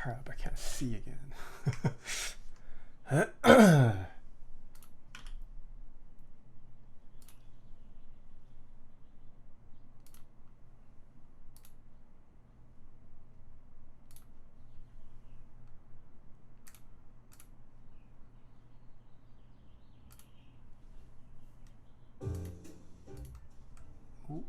Crap, I can't see again. Ooh.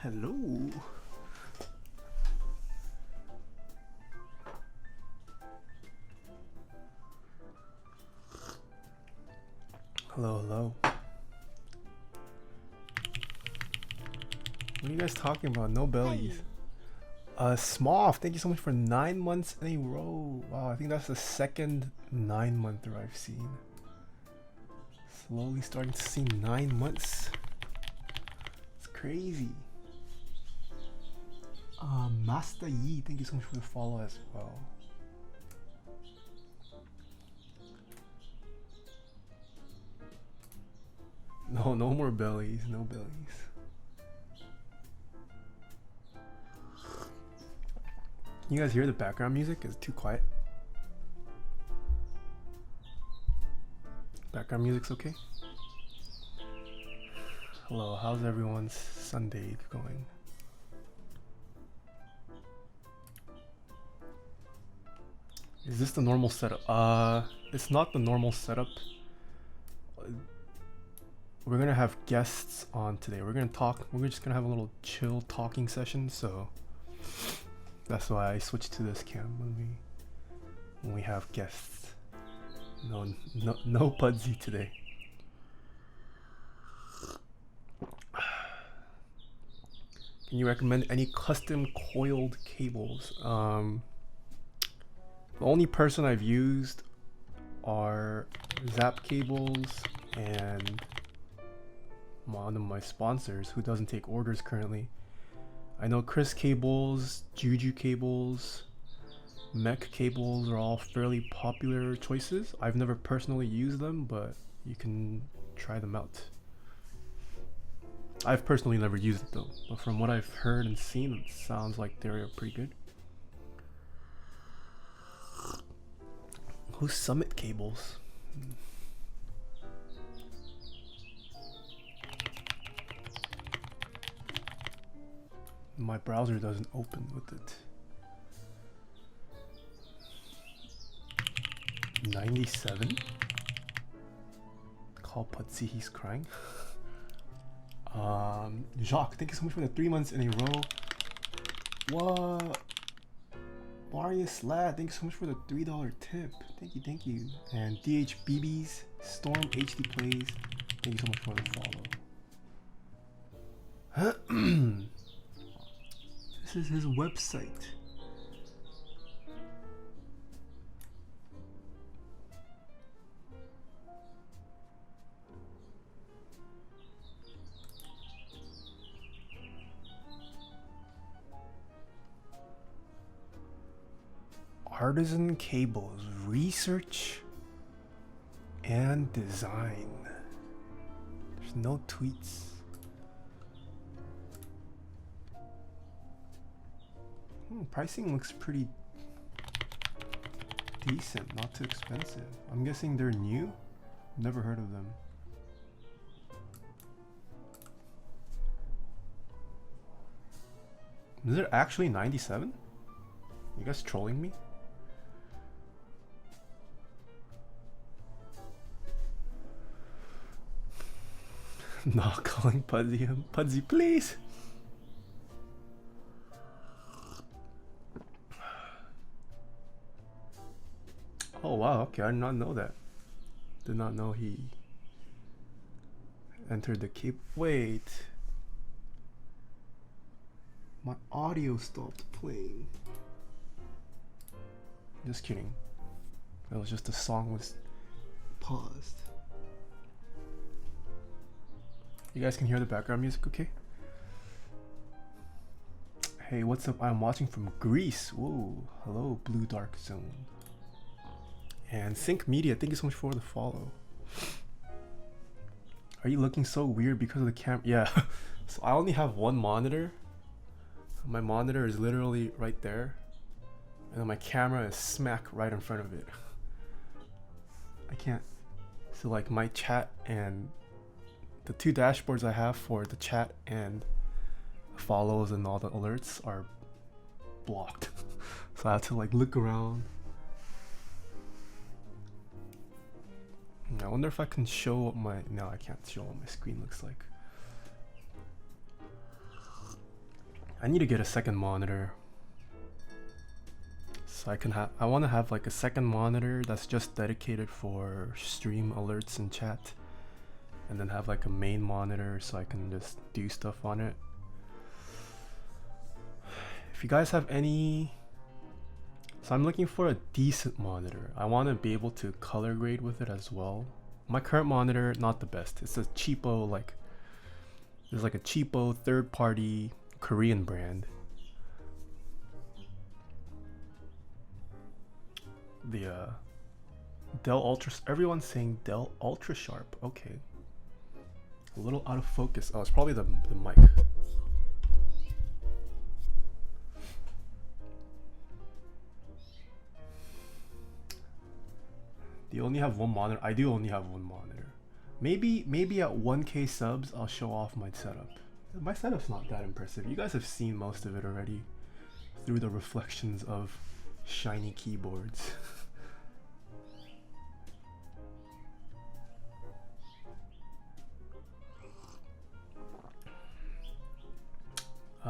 Hello. Hello, hello. What are you guys talking about? No bellies. Smoff, thank you so much for 9 months in a row. Wow, I think that's the second 9-monther I've seen. Slowly starting to see 9 months. It's crazy. Master Yi, thank you so much for the follow as well. No more bellies, no bellies. Can you guys hear the background music? Is it too quiet? Background music's okay? Hello, how's everyone's Sunday going? Is this the normal setup? It's not the normal setup. We're gonna have guests on today. We're gonna talk. We're just gonna have a little chill talking session. So that's why I switched to this cam when we have guests. No Pudsey today. Can you recommend any custom coiled cables? The only person I've used are Zap Cables and one of my sponsors who doesn't take orders currently. I know Chris Cables, Juju Cables, Mech Cables are all fairly popular choices. I've never personally used them, but you can try them out. I've personally never used it though, but from what I've heard and seen, it sounds like they're pretty good. Who's Summit Cables? My browser doesn't open with it. 97? Call Pudsey, he's crying. Jacques, thank you so much for the 3 months in a row. What? Marius Lad, thank you so much for the $3 tip. Thank you. And DH BBs, Storm HD Plays, thank you so much for the follow. This is his website. Artisan Cables, research and design. There's no tweets. Pricing looks pretty decent, not too expensive. I'm guessing they're new. Never heard of them. Is it actually 97? You guys trolling me? Not calling Pudsey. Pudsey, please. Oh wow, okay, I did not know that. Did not know he entered the keep. Wait. My audio stopped playing. Just kidding. It was just the song was paused. You guys can hear the background music, okay? Hey, what's up? I'm watching from Greece. Whoa, hello, Blue Dark Zone. And Sync Media, thank you so much for the follow. Are you looking so weird because of the camera? Yeah. So I only have one monitor. My monitor is literally right there, and then my camera is smack right in front of it. I can't. So like my chat and the two dashboards I have for the chat and follows and all the alerts are blocked. So I have to like look around. I wonder if I can show what my, no, I can't show what my screen looks like. I need to get a second monitor. So I can have, I want to have like a second monitor that's just dedicated for stream alerts and chat. And then have like a main monitor so I can just do stuff on it. If you guys have any, so I'm looking for a decent monitor. I want to be able to color grade with it as well. My current monitor, not the best. It's a cheapo, like, there's like a cheapo third-party Korean brand. The Dell Ultra, everyone's saying Dell Ultra Sharp. Okay. A little out of focus. Oh, it's probably the mic. Do you only have one monitor? I do only have one monitor. Maybe at 1K subs, I'll show off my setup. My setup's not that impressive. You guys have seen most of it already through the reflections of shiny keyboards.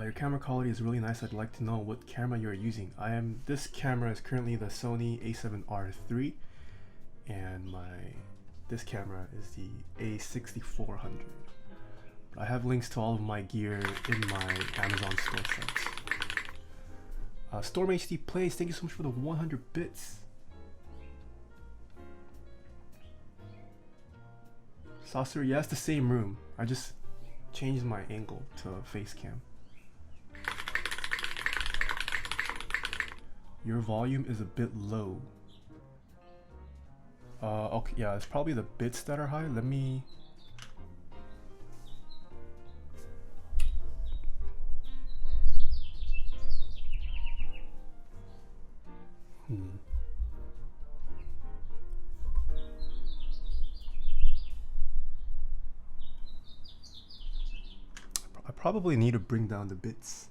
Your camera quality is really nice. I'd like to know what camera you're using. This camera is currently the Sony a7R III, and this camera is the a6400. But I have links to all of my gear in my Amazon store sites. Storm HD Plays, thank you so much for the 100 bits. Saucer, yeah, it's the same room. I just changed my angle to face cam. Your volume is a bit low. Okay, yeah, it's probably the bits that are high. Let me... I probably need to bring down the bits.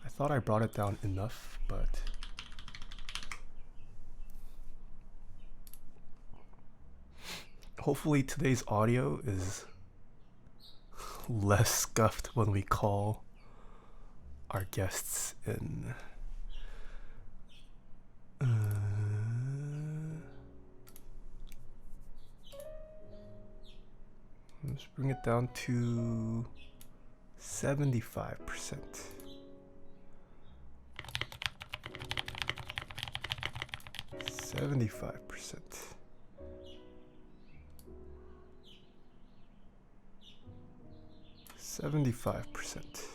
I thought I brought it down enough, but... Hopefully today's audio is less scuffed when we call our guests in. Let's bring it down to 75%. 75%. 75%.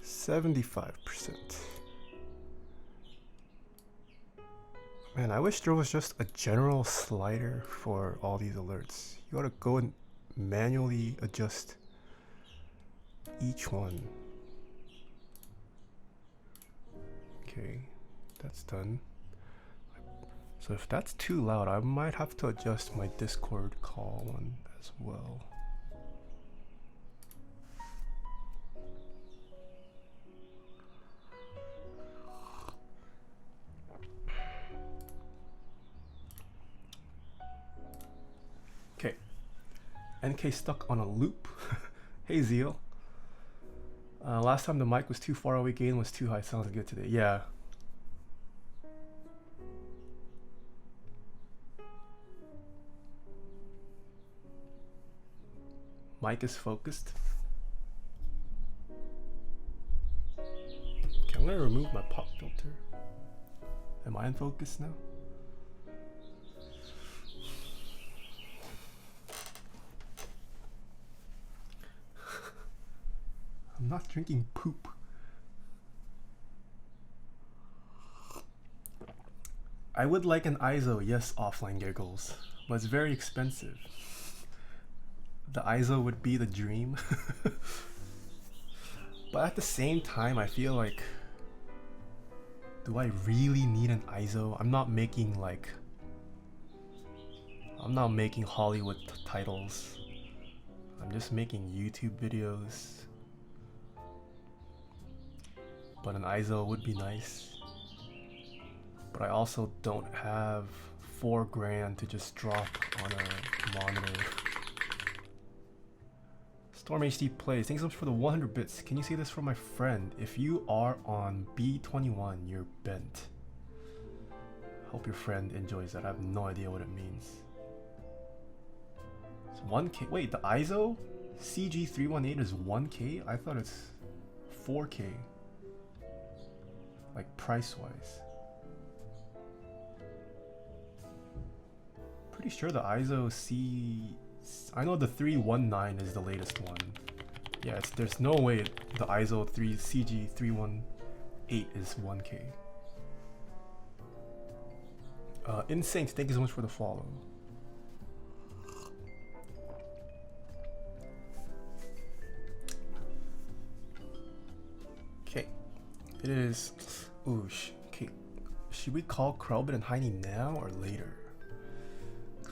75%. Man, I wish there was just a general slider for all these alerts. You gotta go and manually adjust each one. Okay, that's done. So if that's too loud, I might have to adjust my Discord call one as well. Okay, NK stuck on a loop. Hey Zeal. Last time the mic was too far away, gain was too high. Sounds good today. Yeah. Mic is focused. Okay, I'm gonna remove my pop filter. Am I in focus now? I'm not drinking poop. I would like an ISO, yes, offline giggles, but it's very expensive. The ISO would be the dream. But at the same time, I feel like, do I really need an ISO? I'm not making Hollywood titles. I'm just making YouTube videos. But an ISO would be nice. But I also don't have $4,000 to just drop on a monitor. Storm HD plays. Thanks so much for the 100 bits. Can you see this from my friend? If you are on B21, you're bent. Hope your friend enjoys that. I have no idea what it means. It's 1K. Wait, the ISO CG318 is 1K? I thought it's 4K. Like price wise. Pretty sure the ISO I know the 319 is the latest one. Yeah, there's no way the ISO CG318 is 1K. Insane, thank you so much for the follow. Okay, it is. Ooh, okay. Should we call Krelbit and Hiney now or later?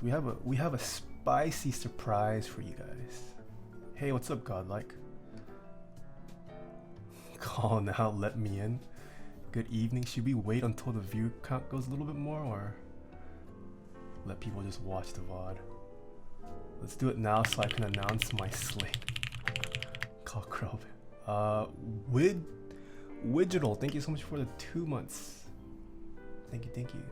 We have a spicy surprise for you guys. Hey, what's up, Godlike? Call now, let me in. Good evening. Should we wait until the view count goes a little bit more, or let people just watch the VOD? Let's do it now so I can announce my slate. Call Krelbit. Widgetal, thank you so much for the 2 months. Thank you.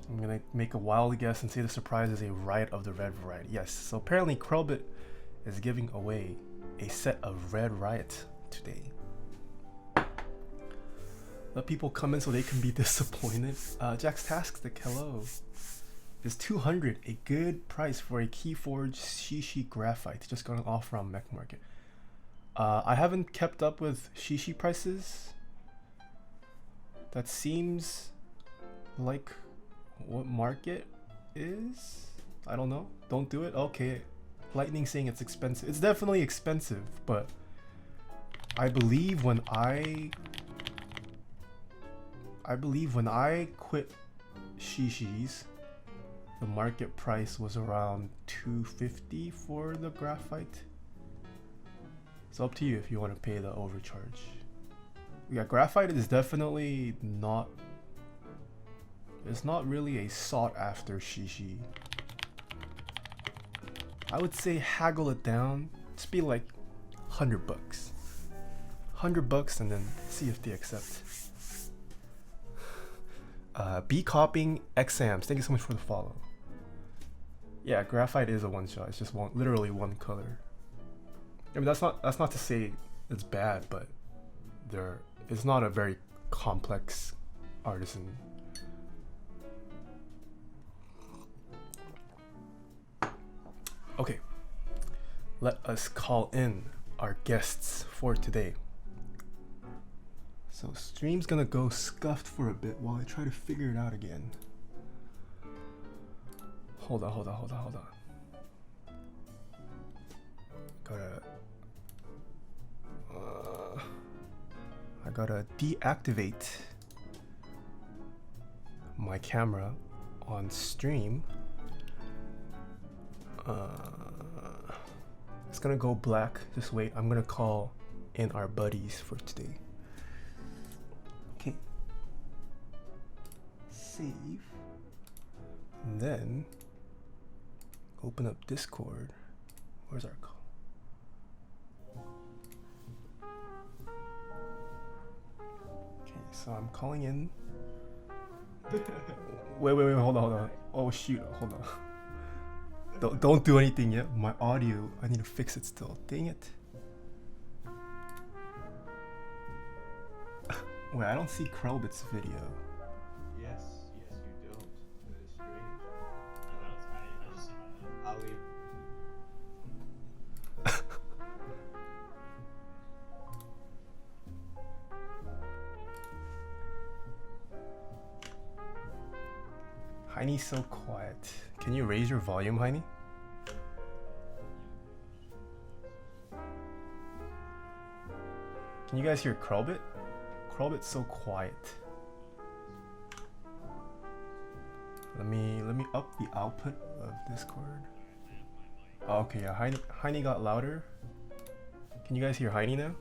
I'm gonna make a wild guess and say the surprise is a riot of the red variety. Yes, so apparently Krelbit is giving away a set of red riot today. Let people come in so they can be disappointed. Jack's Taskstick, hello. Is 200 a good price for a Keyforge Shishi graphite? Just got an offer on Mech Market. I haven't kept up with Shishi prices. That seems like what market is? I don't know. Don't do it? Okay. Lightning saying it's expensive. It's definitely expensive, but I believe when I quit Shishis, the market price was around $250 for the graphite. It's up to you if you want to pay the overcharge. Yeah, graphite is definitely not. It's not really a sought after shishi. I would say haggle it down. Just be like $100. $100 and then see if they accept. B copying exams. Thank you so much for the follow. Yeah, graphite is a one shot. It's just literally one color. I mean, that's not to say it's bad, but it's not a very complex artisan. Okay, let us call in our guests for today. So stream's gonna go scuffed for a bit while I try to figure it out again. Hold on. I gotta deactivate my camera on stream. It's gonna go black. Just wait. I'm gonna call in our buddies for today. Okay. Save. And then open up Discord. Where's our call? Okay, so I'm calling in. Wait, hold on. Oh shoot, hold on. Don't do anything yet. My audio, I need to fix it still. Dang it. Wait, I don't see Krelbit's video. Yes, you don't. That is strange. I'll leave. Hiney's so quiet. Can you raise your volume, Hiney? Can you guys hear Krelbit? Krelbit's so quiet. Let me up the output of Discord. Oh, okay, yeah, Hiney got louder. Can you guys hear Hiney now?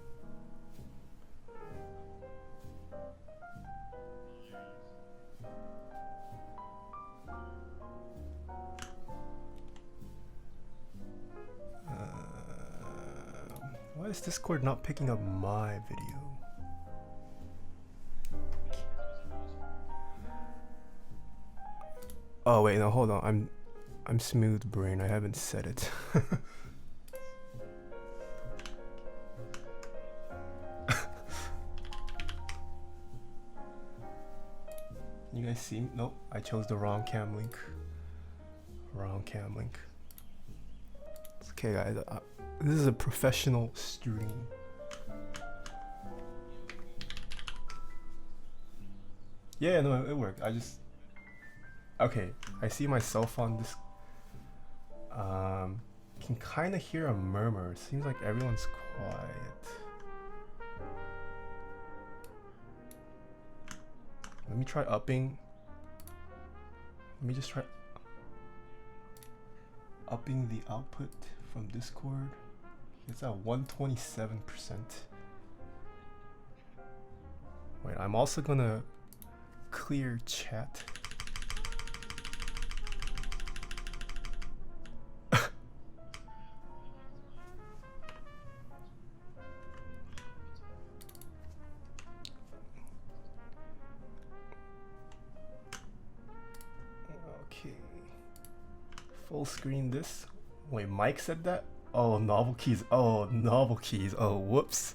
Why is Discord not picking up my video? Oh wait, no, hold on. I'm smooth brain. I haven't said it. You guys see? Nope, I chose the wrong cam link. Wrong cam link. It's okay, guys. This is a professional stream. Yeah, no, it worked. Okay, I see myself on this. Can kind of hear a murmur. It seems like everyone's quiet. Let me try upping. Let me just try upping the output from Discord. It's at 127%. Wait, I'm also gonna clear chat. Okay. Full screen this. Wait, Mike said that? Oh, novel keys. Oh, novel keys. Oh, whoops.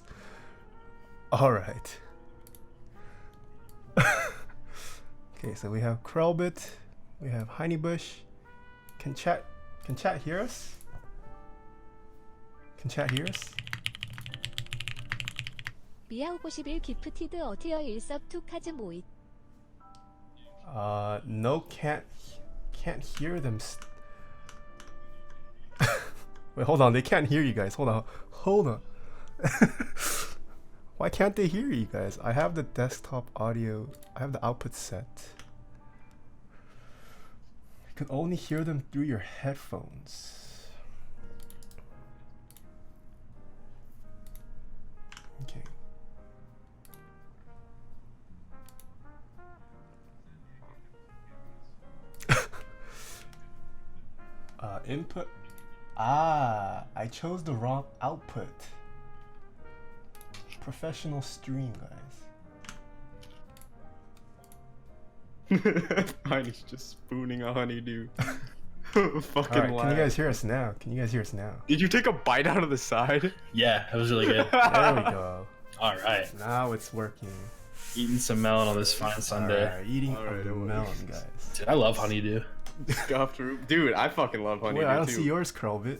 All right. Okay, so we have Krelbit. We have Hineybush. Can chat hear us? Can chat hear us? 미아오51 기프티드 어티어 일섭 투카즈 모잇. No, can't hear them. Wait, hold on. They can't hear you guys. Hold on. Why can't they hear you guys? I have the desktop audio. I have the output set. You can only hear them through your headphones. Okay. Input. I chose the wrong output. Professional stream, guys. Honey's just spooning a honeydew. Fucking Alright, laugh. can you guys hear us now? Did you take a bite out of the side? Yeah, that was really good. There we go. All right, Now it's working. eating some melon on this fine Sunday. Alright, eating Alright, of the it works. melon, guys. Dude, I love honeydew. Scuffed root. Dude, I fucking love honeydew Wait, I don't too. see yours, Krelbit.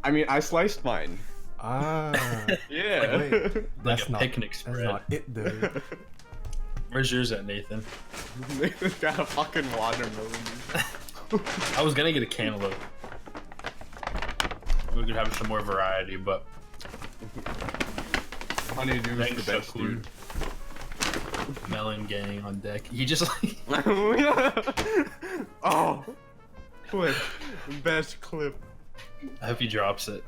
I mean, I sliced mine. Ah, Yeah. wait, that's a not picnic That's spread. not it, though. Where's yours at, Nathan? Nathan's got a fucking watermelon. I was gonna get a cantaloupe. We could have some more variety, but Honeydew is Thanks, the best, so dude. melon gang on deck. He just like Oh, clip. Best clip. I hope he drops it.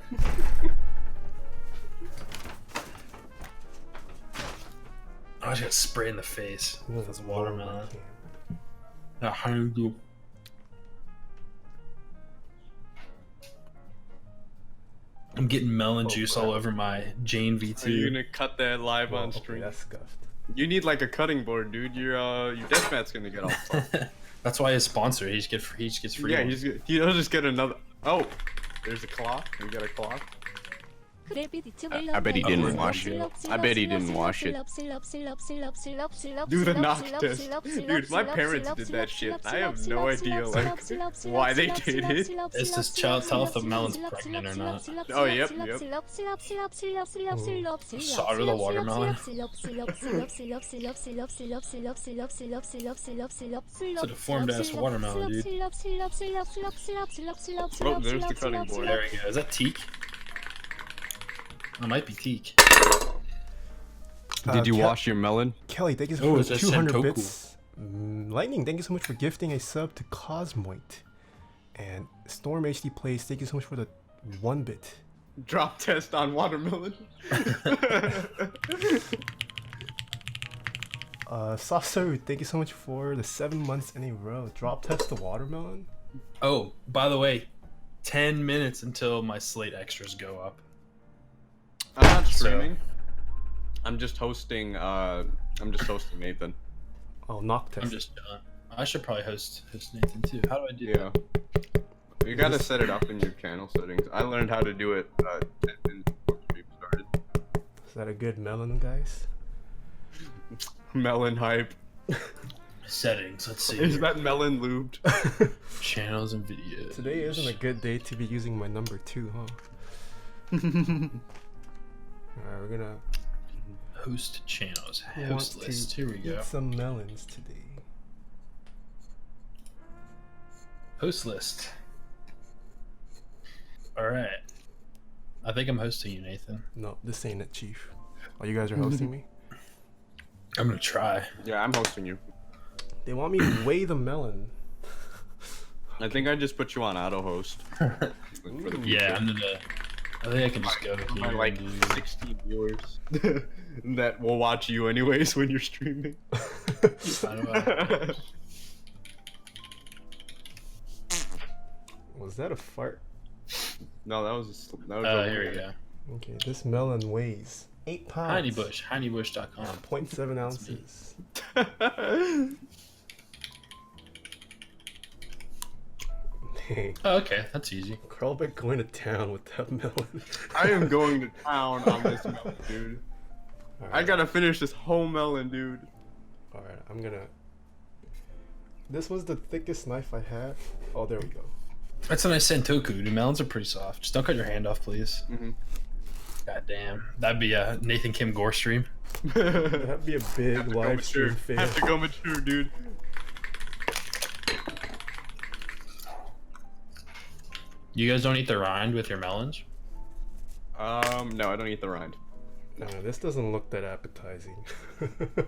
I just got sprayed in the face with this watermelon. Honeydew. I'm getting melon juice all over my Jane Are you V2. gonna cut that live on Okay, stream? that's scuffed. You need like a cutting board, dude. Your deathmat's gonna get all fucked. That's why his sponsor. He just gets free. Yeah, ones. he'll just get another. Oh, there's a clock. We got a clock. I bet he didn't wash it. I bet he didn't wash it. Do the knock test. Dude, my parents did that shit. I have no idea like why they did it. It's just tell if the melon's pregnant or not. Oh, yep. Solder the watermelon. It's a deformed ass watermelon, dude. Oh, there's the cutting board. There we go. Is that teak? It might be teak. Did you wash your melon? Kelly, thank you Oh, for it's a 200 Sentoku. bits. Lightning, thank you so much for gifting a sub to Cosmoite. And Storm HD Plays, thank you so much for the 1 bit. Drop test on watermelon. Sasaru, thank you so much for the 7 months in a row. Drop test the watermelon. Oh, by the way, 10 minutes until my slate extras go up. I'm not streaming. I'm just hosting. Nathan. Oh, knock test. I'm just done. I should probably host Nathan too. How do I do Yeah. You gotta set it up in your channel settings. I learned how to do it 10 minutes before the stream started. Is that a good melon, guys? Melon hype. settings? Let's see. Is here. that melon lubed? Channels and videos? Today isn't a good day to be using my number 2, huh? Alright, we're gonna Host channels. want Host to list. Here we go. eat some melons today. Host list. Alright. I think I'm hosting you, Nathan. No, this ain't it, Chief. Oh, you guys are hosting me? I'm gonna try. Yeah, I'm hosting you. They want me to weigh the melon. I think I just put you on auto host. Yeah, I'm gonna. I think I can just go My here. like and do- 16 viewers that will watch you anyways when you're streaming. How do I- Was that a fart? No, that was. Here we go. Okay, this melon weighs 8 pounds. Hineybush. Hineybush.com. 0.7 ounces. Dang. Oh, okay, that's easy. Krelbit going to town with that melon. I am going to town on this melon, dude. I gotta finish this whole melon, dude. Alright, I'm gonna... This was the thickest knife I had. Oh, there we go. That's a nice Sentoku. The melons are pretty soft. Just don't cut your hand off, please. God damn. That'd be a Nathan Kim Gore stream. That'd be a big live stream fail. Have to go mature, dude. You guys don't eat the rind with your melons? No, I don't eat the rind. No, this doesn't look that appetizing. The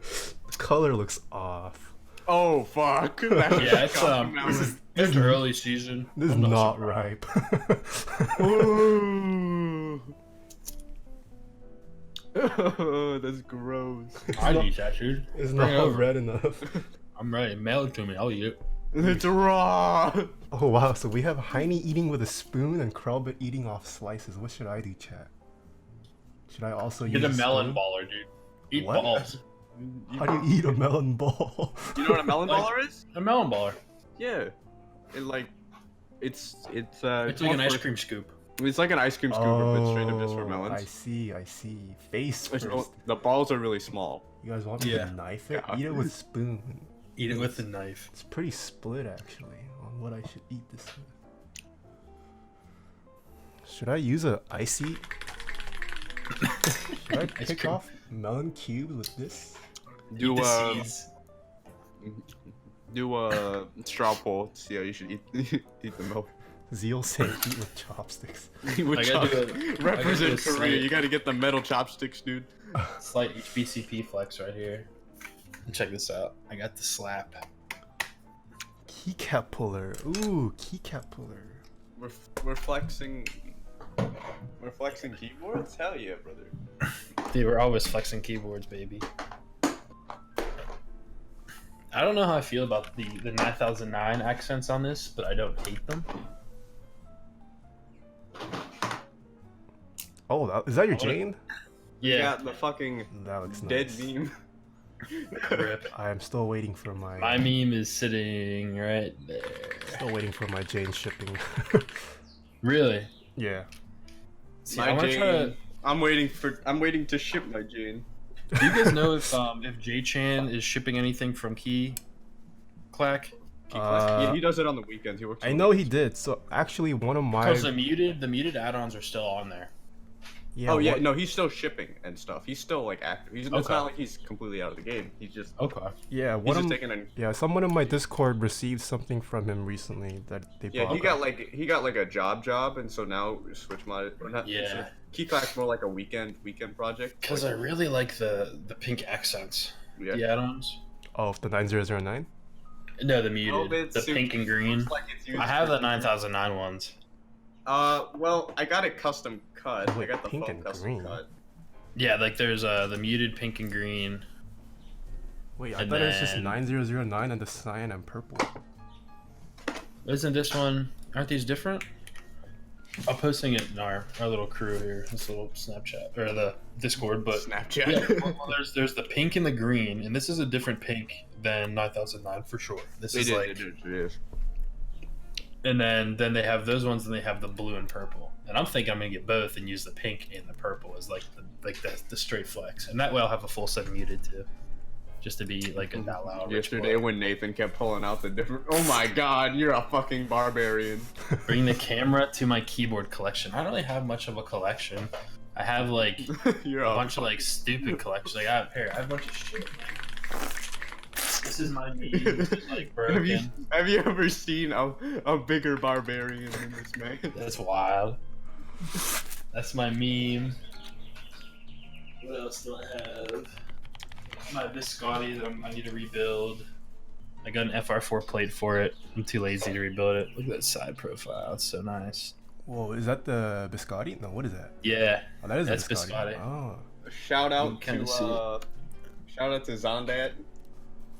color looks off. Oh fuck! Yeah, it's early season. This is I'm not surprised. ripe. Ooh. Oh, that's gross. I'd eat that, dude. It's Bring it not over. red enough. I'm ready. Mail it to me. I'll eat it. It's raw. Oh wow, so we have Heine eating with a spoon and Krelbit eating off slices. What should I do, chat? Should I also use Get a melon spoon? baller, dude. Eat What? balls. How do you eat a melon ball? You know what a melon baller is? A melon baller. Yeah. It like, it's It's like an ice cream scoop. It's like an ice cream scoop, but straight up just for melons. I see. Face It's- first. The balls are really small. You guys want me Yeah. to knife it? Yeah. Eat it with spoon. Eat it with a knife. It's pretty split actually on what I should eat this with. Should I use a icy? Should I pick cream. off melon cubes with this? Do Eat the seeds. do a straw poll to see how you should eat eat the milk. Zeal saying eat with chopsticks. With I gotta do a- Represent I gotta do a Korea. slight- You gotta get the metal chopsticks, dude. Slight HBCP flex right here. Check this out. I got the slap. Keycap puller. Ooh, keycap puller. We're flexing. We're flexing keyboards. Hell yeah, brother. Dude, we're always flexing keyboards, baby. I don't know how I feel about the 9009 accents on this, but I don't hate them. Oh, is that your Jane? Yeah. The fucking That looks dead nice. meme. Rip. I am still waiting for my. My meme is sitting right there. Still waiting for my Jane shipping. Really? Yeah. See, My I want to try to. I'm waiting to ship my Jane. Do you guys know if J-Chan is shipping anything from Key Clack? Yeah, he does it on the weekends. He works. I on know the he did. So actually, one of my Because the muted add-ons are still on there. yeah. Oh yeah, one- no, he's still shipping and stuff. He's still like active. It's Okay. not like he's completely out of the game. He's just Okay. Yeah, he's one just of taking an. yeah. Someone in my Discord received something from him recently that they Yeah, bought. he got like a job, and so now switch mod. Or not, Yeah. Keyclack's more like a weekend project. Because I really like the pink accents. Yeah. The add-ons. Oh, the 9009. No, the muted. Oh, but the it's pink and green. Looks like it's used I have for- the 9009 ones. Well, I got it custom cut. I Wait, got the pink phone and custom green? cut. Yeah, like there's the muted pink and green. Wait, I And thought it was just then- 9009 and the cyan and purple. Isn't this one? Aren't these different? I'm posting it in our little crew here, this little Snapchat or the Discord. But Snapchat. yeah, well, there's the pink and the green, and this is a different pink than 9009 for sure. This is like, it is. and then they have those ones, and they have the blue and purple. And I'm thinking I'm gonna get both and use the pink and the purple as like the straight flex, and that way I'll have a full set muted too, just to be like a that loud. rich Yesterday boy. when Nathan kept pulling out the different. Oh my God, you're a fucking barbarian. Bring the camera to my keyboard collection. I don't really have much of a collection. I have like You're a bunch of like stupid collections. Like I have a bunch of shit. This is my meme. This is like broken. Have you ever seen a bigger barbarian than this man? That's wild. That's my meme. What else do I have? My biscotti that I need to rebuild. I got an FR4 plate for it. I'm too lazy to rebuild it. Look at that side profile. It's so nice. Whoa, is that the biscotti? No, what is that? Yeah. Oh, that is That's the biscotti. biscotti. Oh, Shout You out can to kinda shout out to Zondat.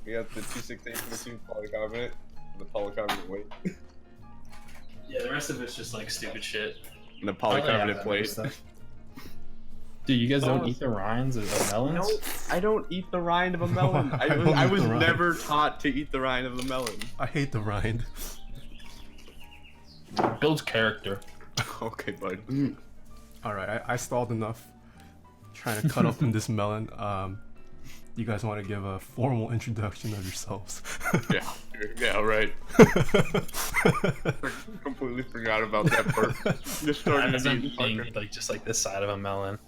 We got the 268 machine polycarbonate. The polycarbonate weight. Yeah, the rest of it's just like stupid shit. And the I don't really have polycarbonate that plate. much stuff. Dude, you guys don't Oh. eat the rinds of melons? No, I don't eat the rind of a melon. I don't I eat was the rind. never taught to eat the rind of the melon. I hate the rind. Builds character. Okay, bud. All right, I stalled enough trying to cut open this melon. You guys want to give a formal introduction of yourselves? Yeah, right. Completely forgot about that part. Just I started was eating eating fucker. like just like this side of a melon.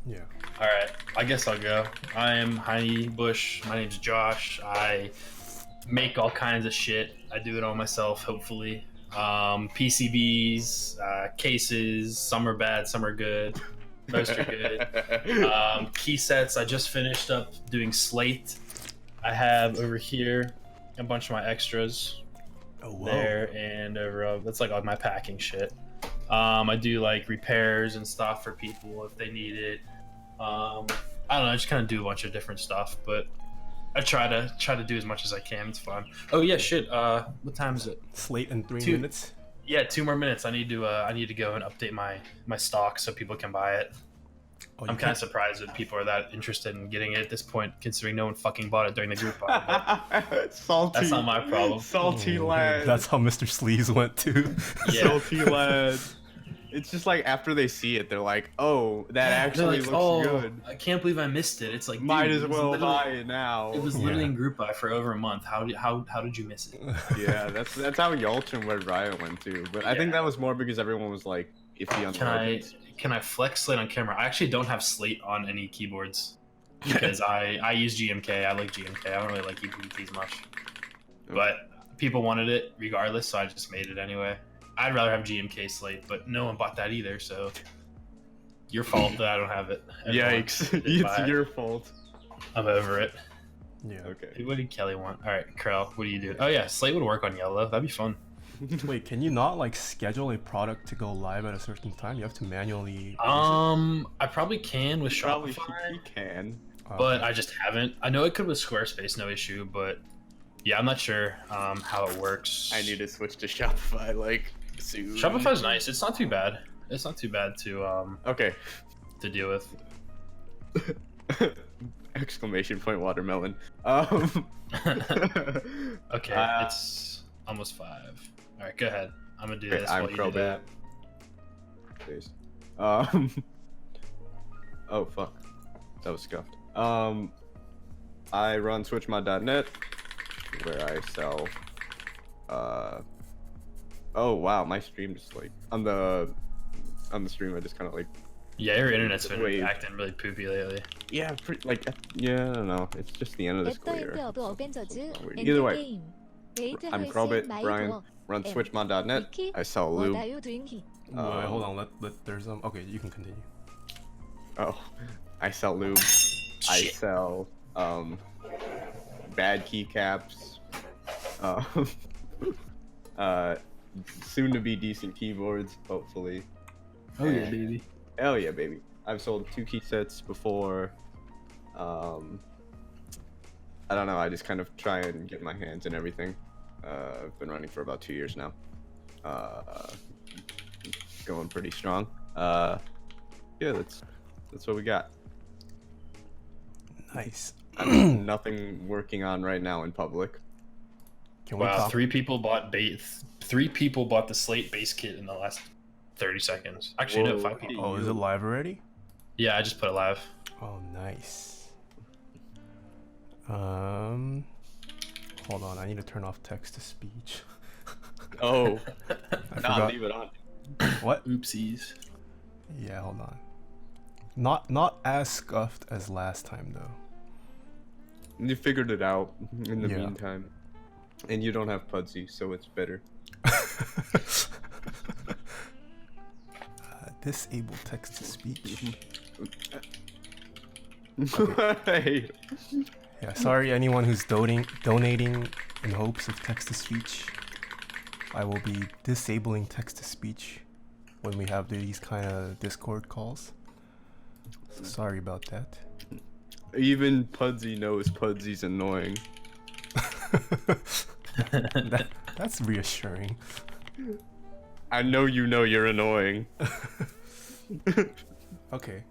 Yeah. All right, I guess I'll go. I am Hineybush. My name's Josh. I make all kinds of shit. I do it all myself, hopefully. PCBs, cases. Some are bad, some are good. Most are good. Key sets. I just finished up doing slate. I have over here a bunch of my extras. Oh, whoa. There and over. That's like all my packing shit. I do like repairs and stuff for people if they need it. I don't know. I just kind of do a bunch of different stuff, but I try to do as much as I can. It's fun. Oh yeah, shit. What time is it? Slate in 3 Two- minutes. Yeah, 2 more minutes. I need to go and update my stock so people can buy it. Oh, you I'm kind of can't- surprised that people are that interested in getting it at this point, considering no one fucking bought it during the group buy. Salty. That's not my problem. Salty Oh, lad. That's how Mr. Sleaze went too. Yeah. Salty lad. It's just like after they see it, they're like, "Oh, that They're actually like, looks "Oh, good. I can't believe I missed it." It's like, Might dude, as it was well literally- buy it now." It was Yeah. literally in group buy for over a month. How did you miss it? Yeah, that's how Yelch and Red Riot went too. But I think Yeah. that was more because everyone was like iffy on the legends. Can I flex Slate on camera? I actually don't have Slate on any keyboards because I use GMK. I like GMK. I don't really like EPTs much, but people wanted it regardless, so I just made it anyway. I'd rather have GMK Slate, but no one bought that either, so your fault that I don't have it. Everyone Yikes! did buy It's it. your fault. I'm over it. Yeah. Okay. What did Kelly want? All right, Krell, what do you do? Oh yeah, Slate would work on yellow. That'd be fun. Wait, can you not like schedule a product to go live at a certain time? You have to manually. I probably can with Probably Shopify. he can. But I just haven't. I know it could with Squarespace, no issue, but yeah, I'm not sure how it works. I need to switch to Shopify like soon. Shopify's nice. It's not too bad. It's not too bad to Okay. deal with. Exclamation point watermelon. Okay, Uh, it's almost 5. All right, go ahead. I'm gonna do Okay, this I'm while you do Krelbit. that. Please. Oh fuck, that was scuffed. I run switchmod.net, where I sell. Oh wow, my stream just like on the stream I just kind of like. Yeah, your internet's been Wave. acting really poopy lately. Yeah, yeah, I don't know. It's just the end of the school 앱더 year. 앤드 어브 어벤져즈 Either way, 엔드게임 데이트 I'm 할수 Krelbit, 마이 Brian, 도어 run M. switchmod.net. Mickey, I sell what lube. are you doing here? Wait, hold on. Let there's okay. You can continue. Oh, I sell lube. I Shit. sell bad keycaps. Soon to be decent keyboards, hopefully. Oh yeah, baby. Hell yeah, baby. I've sold 2 key sets before. I don't know. I just kind of try and get my hands in everything. I've been running for about 2 years now. Going pretty strong. Yeah, that's what we got. Nice. Nothing working on right now in public. Can we Wow, talk? 3 people bought Three people bought the Slate base kit in the last 30 seconds. Actually, no, Whoa. 5 people. Oh, is it live already? Yeah, I just put it live. Oh, nice. Hold on. I need to turn off text to speech. Oh, I nah, forgot. leave it on. What? Oopsies. Yeah, hold on. Not as scuffed as last time though. You figured it out in the Yeah. meantime, and you don't have Pudsey, so it's better. Disable text to speech. Hey. Yeah, sorry anyone who's donating in hopes of text to speech. I will be disabling text to speech when we have these kind of Discord calls. So sorry about that. Even Pudsey knows Pudsey's annoying. That's reassuring. I know you know you're annoying. Okay.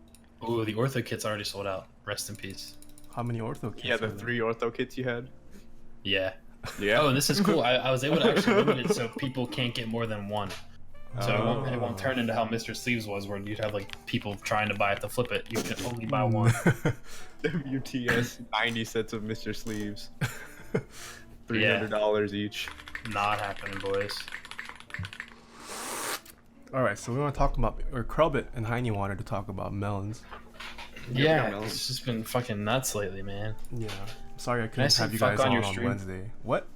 Ooh, the ortho kit's already sold out. Rest in peace. How many ortho kits? Yeah, the are there? 3 ortho kits you had. Yeah. Yeah. Oh, and this is cool. I was able to actually limit it so people can't get more than one. So it won't turn into how Mr. Sleeves was, where you'd have like people trying to buy it to flip it. You can only buy one. WTS 90 sets of Mr. Sleeves. $300 each. Not happening, boys. All right, so we want to talk about, or Krelbit and Heine wanted to talk about melons. Yeah, Melons. it's just been fucking nuts lately, man. Yeah. Sorry I I couldn't say have you fuck guys on on your on stream? Wednesday. What?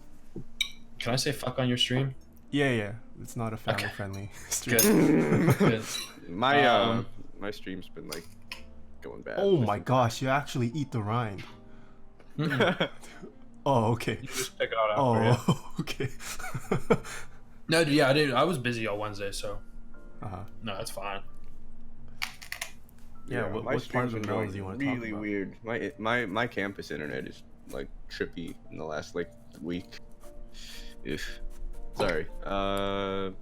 Can I say fuck on your stream? Yeah. It's not a family Okay. friendly stream. Good. Good. My my stream's been like going bad. Oh my gosh, you actually eat the rind. Oh, okay. You just pick it out after, yeah. Oh, okay. No, dude, yeah, I did. I was busy all Wednesday, so Uh-huh. no, that's fine. Yeah, what part of stream's the been melons going do you want to talk really about? weird. My campus internet is like trippy in the last like week. If sorry. So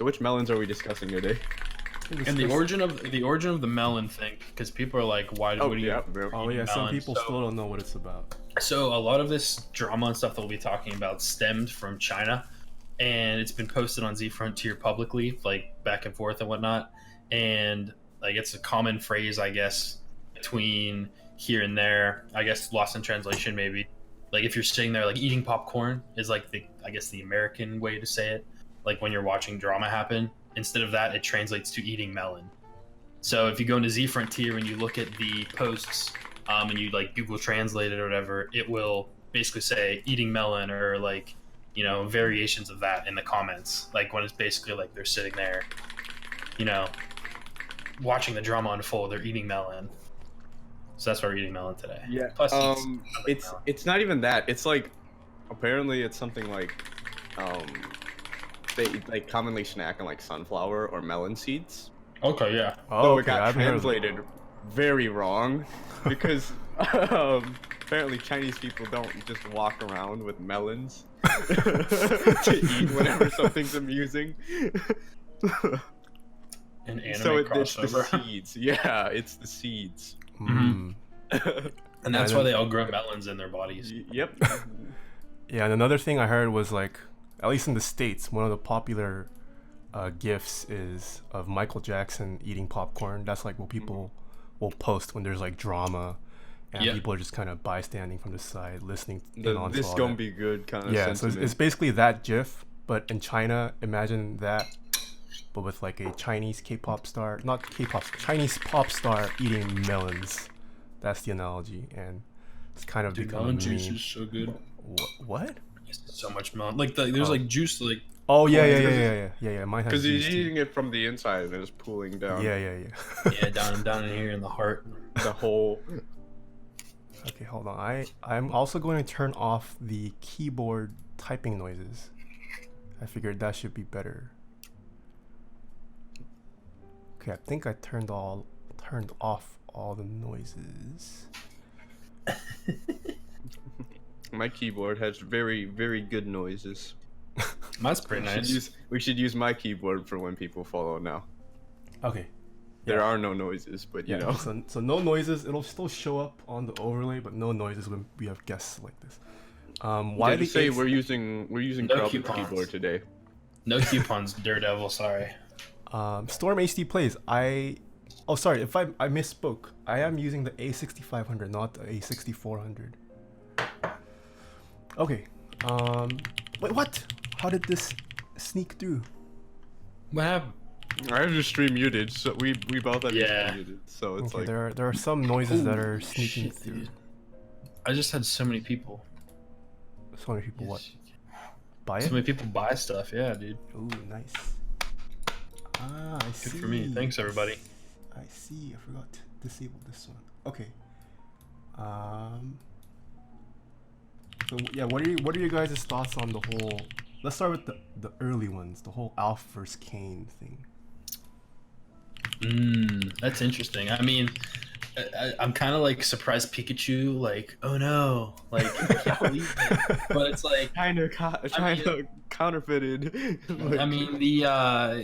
which melons are we discussing today? And the origin of the melon thing, because people are like, why? Oh what do you? yeah, bro. Oh yeah, some melon. people So- still don't know what it's about. So a lot of this drama and stuff that we'll be talking about stemmed from China, and it's been posted on Z Frontier publicly, like back and forth and whatnot. And like it's a common phrase, I guess, between here and there. I guess lost in translation, maybe. Like if you're sitting there, like eating popcorn is like the American way to say it. Like when you're watching drama happen, instead of that, it translates to eating melon. So if you go into Z Frontier and you look at the posts, and you like Google Translate it or whatever, it will basically say eating melon or like, you know, variations of that in the comments. Like when it's basically like they're sitting there, you know, watching the drama unfold, they're eating melon. So that's why we're eating melon today. Yeah. Plus, It's not even that. It's like apparently it's something like they like commonly snack on like sunflower or melon seeds. okay, yeah. Oh, So okay. it got I haven't heard of it. translated very wrong because apparently Chinese people don't just walk around with melons to eat whenever something's amusing. An anime So it's the crossover. seeds. Yeah, it's the seeds. Mm. And that's Yeah, why they all grow melons in their bodies. Yep. Yeah, and another thing I heard was like, at least in the States, one of the popular gifs is of Michael Jackson eating popcorn. That's like what people will post when there's like drama, and Yeah. people are just kind of bystanding from the side, listening in on This all gonna that. be good kind of Yeah, so sentiment. it's basically that GIF, but in China, imagine that, but with like a Chinese K-pop star, not K-pop, Chinese pop star eating melons. That's the analogy, and it's kind of Dude, become a melon meme. juice is so good. What? So much melon. Like there's Oh. like juice like. Oh yeah, yeah, Because yeah, yeah, yeah, yeah. Mine has Because he's juice too. eating it from the inside and it's pooling down. Yeah, yeah, yeah. Yeah, down in here in the heart. The whole. Okay, hold on. I'm also going to turn off the keyboard typing noises. I figured that should be better. Okay, I think I turned off all the noises. My keyboard has very, very good noises. That's pretty nice. We should use my keyboard for when people follow now. Okay. There Yeah. are no noises, but you know. So no noises. It'll still show up on the overlay, but no noises when we have guests like this. Why Did the you say X- we're using No Krelbit's coupons. keyboard today? No coupons, Daredevil. Sorry. Storm HD plays. Oh, sorry if I misspoke. I am using the A6500, not the A6400. Okay. Wait, what? How did this sneak through? What happened? I have your stream muted, so we both have your Yeah. stream muted. So it's Okay, like there are some noises that are Ooh, sneaking shit, through. dude. I just had so many people. So many people what? Buy it? So many people buy stuff. Yeah, dude. Ooh, nice. Ah, I see. Good for me. Thanks, everybody. I see. I forgot to disable this one. Okay. So yeah, what are your guys' thoughts on the whole? Let's start with the early ones, the whole Alf versus Kane thing. That's interesting. I mean, I'm kind of like surprised Pikachu. Like, oh no, like I can't believe it. But it's like, China counterfeited. I mean, yeah,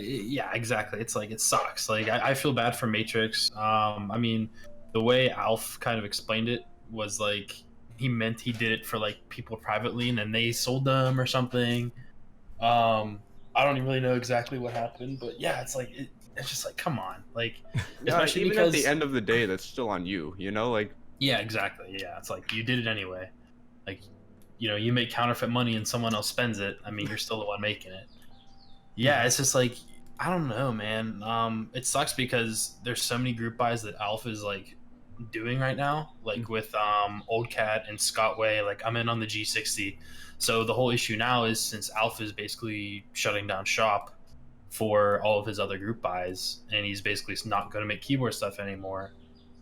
exactly. It's like it sucks. Like I feel bad for Matrix. I mean, the way Alf kind of explained it was like he meant he did it for like people privately, and then they sold them or something. I don't really know exactly what happened, but yeah, it's like it's just like come on, like especially even because at the end of the day, that's still on you. You know, like yeah, exactly. Yeah, it's like you did it anyway. Like, you know, you make counterfeit money and someone else spends it. I mean, you're still the one making it. Yeah, it's just like I don't know, man. It sucks because there's so many group buys that Alpha is like doing right now, like with Old Cat and Scott Way. Like I'm in on the G60. So the whole issue now is since Alpha is basically shutting down shop for all of his other group buys, and he's basically not going to make keyboard stuff anymore.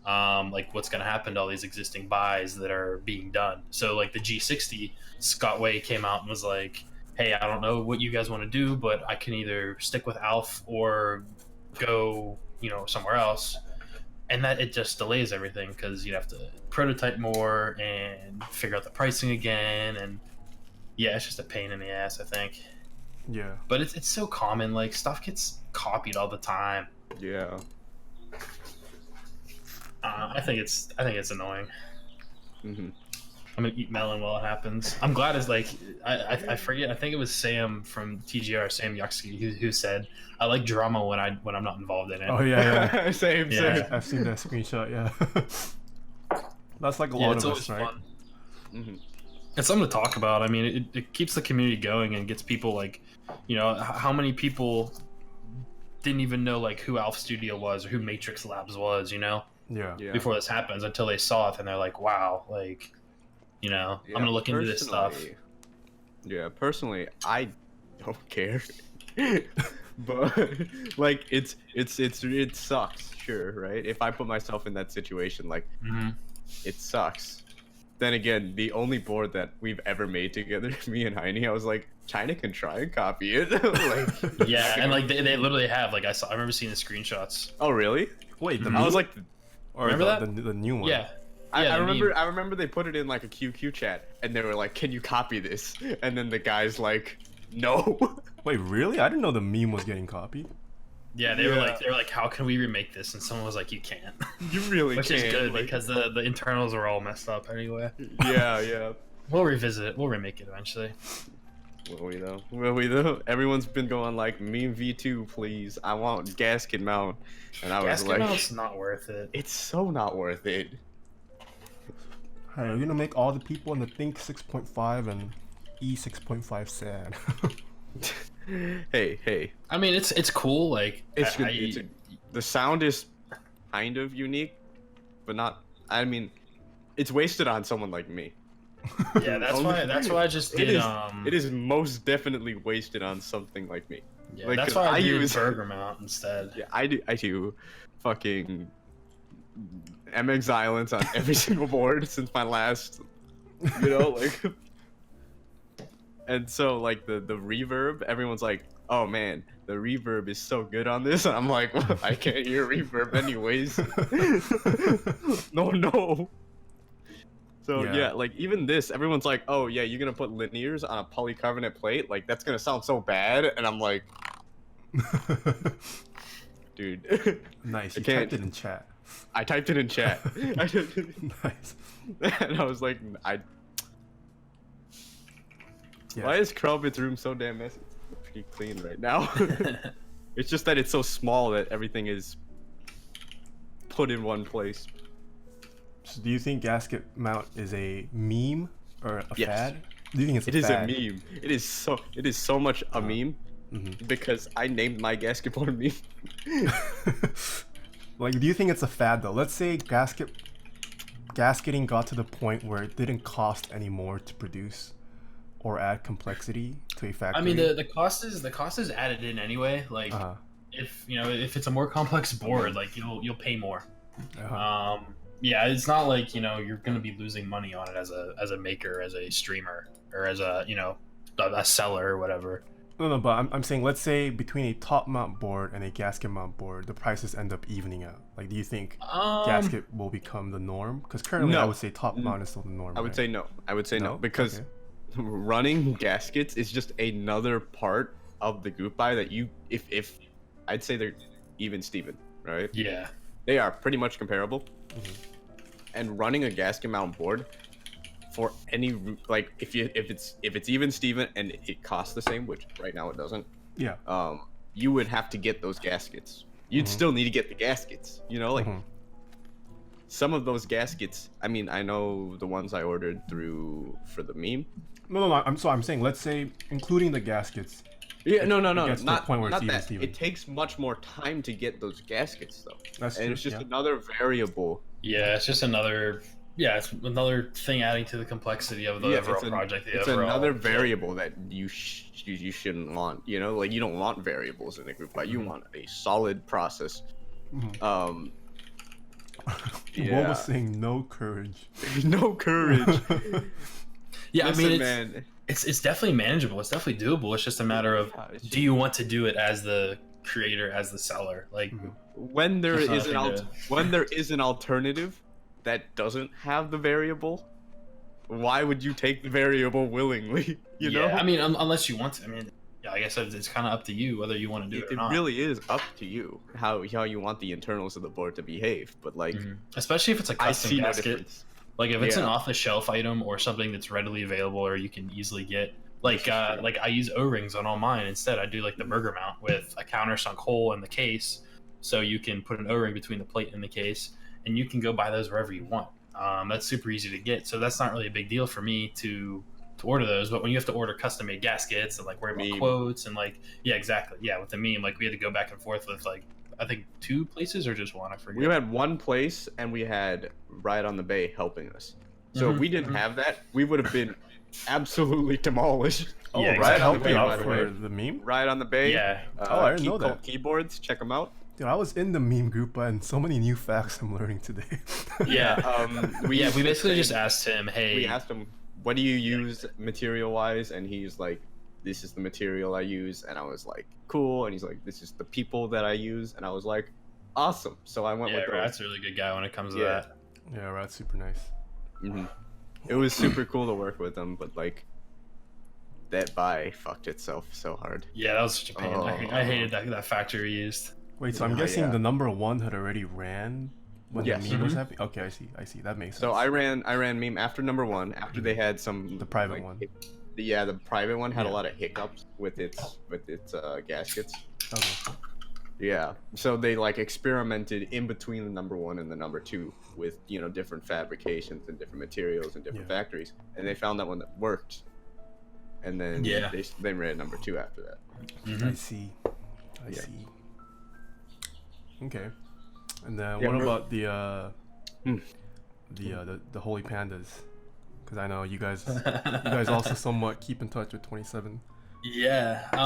Like what's going to happen to all these existing buys that are being done? So like the G60, Scott Way came out and was like, hey, I don't know what you guys want to do, but I can either stick with Alf or go, you know, somewhere else. And that it just delays everything because you have to prototype more and figure out the pricing again. And yeah, it's just a pain in the ass, I think. Yeah. But it's so common. Like stuff gets copied all the time. yeah. I think it's annoying. Mm-hmm. I'm gonna eat melon while it happens. I'm glad it's like I forget. I think it was Sam from TGR, Sam Yuxki, who said I like drama when I'm not involved in it. Oh yeah, same, Yeah. same. I've seen that screenshot. Yeah. That's like a Yeah, lot it's of always us, right? fun. Mm-hmm. It's something to talk about. I mean, it keeps the community going and gets people like, you know, how many people didn't even know like who Alpha Studio was or who Matrix Labs was, you know, Yeah. Yeah. before this happens until they saw it and they're like, wow, like, you know, I'm gonna look into this stuff. Personally- Yeah, personally, I don't care. But like it sucks, sure, right? If I put myself in that situation, like Hmm. it sucks. Then again, the only board that we've ever made together, me and Heine, I was like, China can try and copy it. Like, Yeah, and like they literally have like I remember seeing the screenshots. oh really? Wait, the Mhm. I was like, or Remember the new one. Yeah, I Yeah, the remember. meme. I remember they put it in like a QQ chat, and they were like, "Can you copy this?" And then the guy's like, "No." Wait, really? I didn't know the meme was getting copied. yeah, they were Yeah. like, how can we remake this? And someone was like, you can't, You really which can't. is good like- because the internals are all messed up anyway. Yeah, yeah. We'll revisit it. We'll remake it eventually. Will we though? Will we though? Everyone's been going like meme V2, please. I want gasket mount, and I was Gasket like, mount's not worth it. it's so not worth it. Hey, you're gonna make all the people in the Think 6.5 and E 6.5 sad. Hey. I mean, it's cool. Like, It's the sound is kind of unique, but not. I mean, it's wasted on someone like me. yeah. That's why I just did. It is most definitely wasted on something like me. Yeah, like, that's 'cause why I use use burger mount instead. Yeah, I do fucking MX Silence on every single board since my last, like. And so like the reverb, everyone's like, oh man, the reverb is so good on this, and I'm like, well, I can't hear reverb anyways. No. So yeah, like even this, everyone's like, oh yeah, you're gonna put linears on a polycarbonate plate, like that's gonna sound so bad, and I'm like, dude. Nice. You can't- typed it in chat. I typed it in chat. Nice. And I was like, Yeah. why is Krelbit's room so damn messy? It's pretty clean right now. It's just that it's so small that everything is put in one place. So do you think gasket mount is a meme or a Yes. fad? Do you think it's a It is fad? a meme. It is so much a meme because I named my gasket board a meme. Like, do you think it's a fad though? Let's say gasketing got to the point where it didn't cost any more to produce or add complexity to a factory. I mean, the cost is added in anyway. Like, if it's a more complex board, like you'll pay more. Yeah, it's not like you're gonna be losing money on it as a maker, as a streamer, or as a a seller or whatever. No, but I'm saying, let's say between a top mount board and a gasket mount board, the prices end up evening out. Like, do you think gasket will become the norm? Because currently, No. I would say top mount is still the norm. I would right? say no. I would say no, because Okay. running gaskets is just another part of the group buy that if I'd say they're even Steven, right? Yeah. They are pretty much comparable. And running a gasket mount board for any like if it's even Steven and it costs the same, which right now it doesn't. Yeah. You would have to get those gaskets. You'd still need to get the gaskets. Like some of those gaskets. I mean, I know the ones I ordered for the meme. No. I'm saying, let's say including the gaskets. Yeah, no, gets to the not point where it's not that. Steven. It takes much more time to get those gaskets though, That's and true. it's just yeah. another variable. Yeah, it's just another. Yeah, it's another thing adding to the complexity of the overall project. It's another variable that you shouldn't want. Like you don't want variables in a group buy. You want a solid process. What was saying? No courage. No courage. Yeah, Listen, I mean, man. it's definitely manageable. It's definitely doable. It's just a matter of do you want to do it as the creator, as the seller? Like when there There's is nothing when there is an alternative that doesn't have the variable, why would you take the variable willingly? You know? I mean, unless you want to. I mean, yeah, I guess it's kind of up to you whether you want to do it or It not. really is up to you how you want the internals of the board to behave. But like, Especially if it's a I custom see no gasket. difference. Like if it's an Yeah. off-the-shelf item or something that's readily available or you can easily get. Like I use O-rings on all mine instead. I do like the burger mount with a countersunk hole in the case, so you can put an O-ring between the plate and the case, and you can go buy those wherever you want. That's super easy to get, so that's not really a big deal for me to order those. But when you have to order custom-made gaskets and like worry about Meme. quotes and like exactly with the meme, like we had to go back and forth with like I think 2 places or just one, I forget. We had one place and we had Riot on the Bay helping us. So if we didn't have that, we would have been absolutely demolished. Oh, Yeah, right. exactly. Help Bay, you by out the for way. the meme. Riot on the Bay. Yeah. I didn't know that. Keyboards, check them out. Dude, I was in the meme group, and so many new facts I'm learning today. We basically just asked him, hey, We asked him, what do you use material-wise? And he's like, this is the material I use. And I was like, cool. And he's like, this is the people that I use. And I was like, awesome. So I went yeah, with those. Rat's a really good guy when it comes to Yeah. that. Yeah, right. Super nice. It was super cool to work with them, but like, that buy fucked itself so hard. Yeah, that was such a pain. I hated that factory used. Wait, so I'm Yeah, guessing yeah. the number 1 had already ran when Yes. the meme was happening? Okay, I see. That makes sense. So I ran meme after number 1, after they had some The private like, one. the private one had a Yeah. lot of hiccups with its gaskets. Okay. Yeah, so they like experimented in between the number 1 and the number 2 with different fabrications and different materials and different Yeah. factories, and they found that one that worked, and then Yeah. they ran number 2 after that. I see. I Yeah. see. Okay. And then Yeah, what bro. about the holy pandas? Because I know you guys also somewhat keep in touch with 27. Yeah. I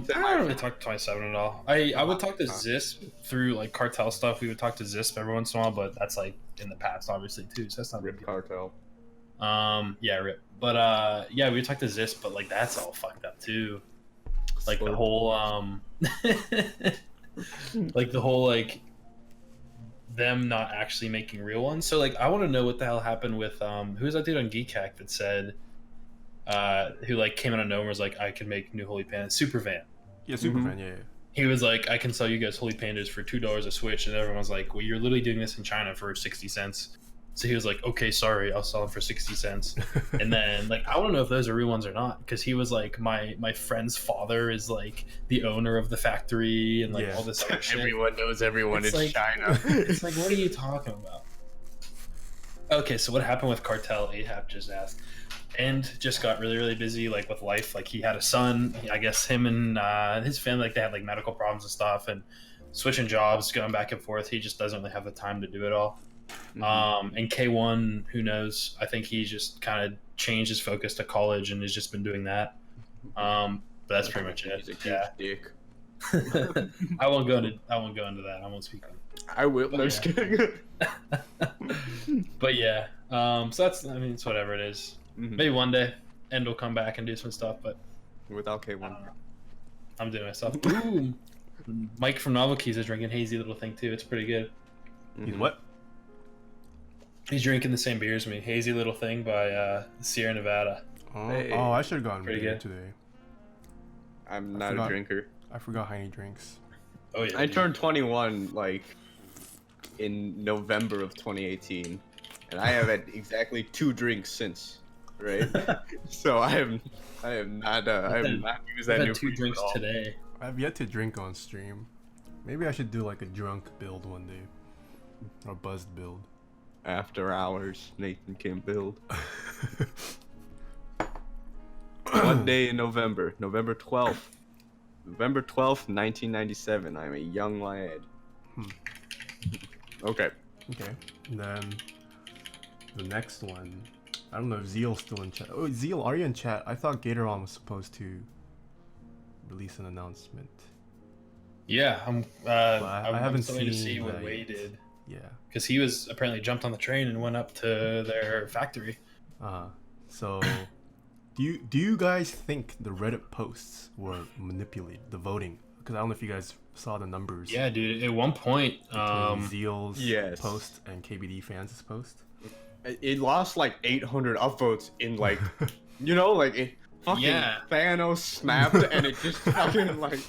don't really talk to 27 at all. I would talk to Zisp through like cartel stuff. We would talk to Zisp every once in a while, but that's like in the past, obviously too. So that's not a big Rip deal. Cartel. Yeah, rip. But yeah, we would talk to Zisp, but like that's all fucked up too. Like the Slurp. whole like the whole like them not actually making real ones. So like I want to know what the hell happened with who's that dude on Geek Hack that said who like came out of nowhere and was like, I can make new holy pandas. Supervan. Yeah, Superman. Yeah. He was like, I can sell you guys holy pandas for $2 a switch, and everyone was like, well, you're literally doing this in China for 60 cents. So he was like, okay, sorry, I'll sell them for 60 cents. And then like I don't know if those are real ones or not, because he was like, my friend's father is like the owner of the factory and like Yeah. all this other shit. Everyone knows everyone It's in like- China. It's like, what are you talking about? Okay, so what happened with Cartel? Ahab just asked, and just got really, really busy, like with life. Like he had a son. I guess him and his family, like they had like medical problems and stuff, and switching jobs, going back and forth. He just doesn't really have the time to do it all. And K1, who knows? I think he just kind of changed his focus to college and has just been doing that. But that's pretty much it. He's a huge Yeah. dick. I won't go into that. I won't speak on it. I will. No, just kidding. But yeah, so that's, I mean, it's whatever it is. Mhm. Maybe one day End will come back and do some stuff, but Without I K1. don't know. I'm doing myself. Ooh, Mike from Novel Keys is drinking hazy little thing too. It's pretty good. He's what? He's drinking the same beer as me. Hazy little thing by Sierra Nevada. Oh, Hey. oh, I should have gotten Pretty beer good. today. I'm I not forgot. a drinker. I forgot Heine drinks. Oh yeah. I dude. turned 21 like in November of 2018, and I have had exactly 2 drinks since. Right. So I have not used that I've new had 2 feature drinks at all. today. I've yet to drink on stream. Maybe I should do like a drunk build one day, or buzzed build. After hours, Nathan can build. One day in November, November 12th. November 12th, 1997. I'm a young lad. Hmm. Okay. Okay. And then the next one. I don't know if Zeal's still in chat. Oh, Zeal, are you in chat? I thought Gatoron was supposed to release an announcement. Yeah, I'm. I haven't still waiting to seen see what that Way yet. did, Yeah. because he was apparently jumped on the train and went up to their factory. So, do you guys think the Reddit posts were manipulated, the voting? Because I don't know if you guys saw the numbers. Yeah, dude. At one point, Between Zeal's Yes. post and KBD fans' post. It lost like 800 upvotes in like, like it fucking Yeah. Thanos snapped and it just fucking like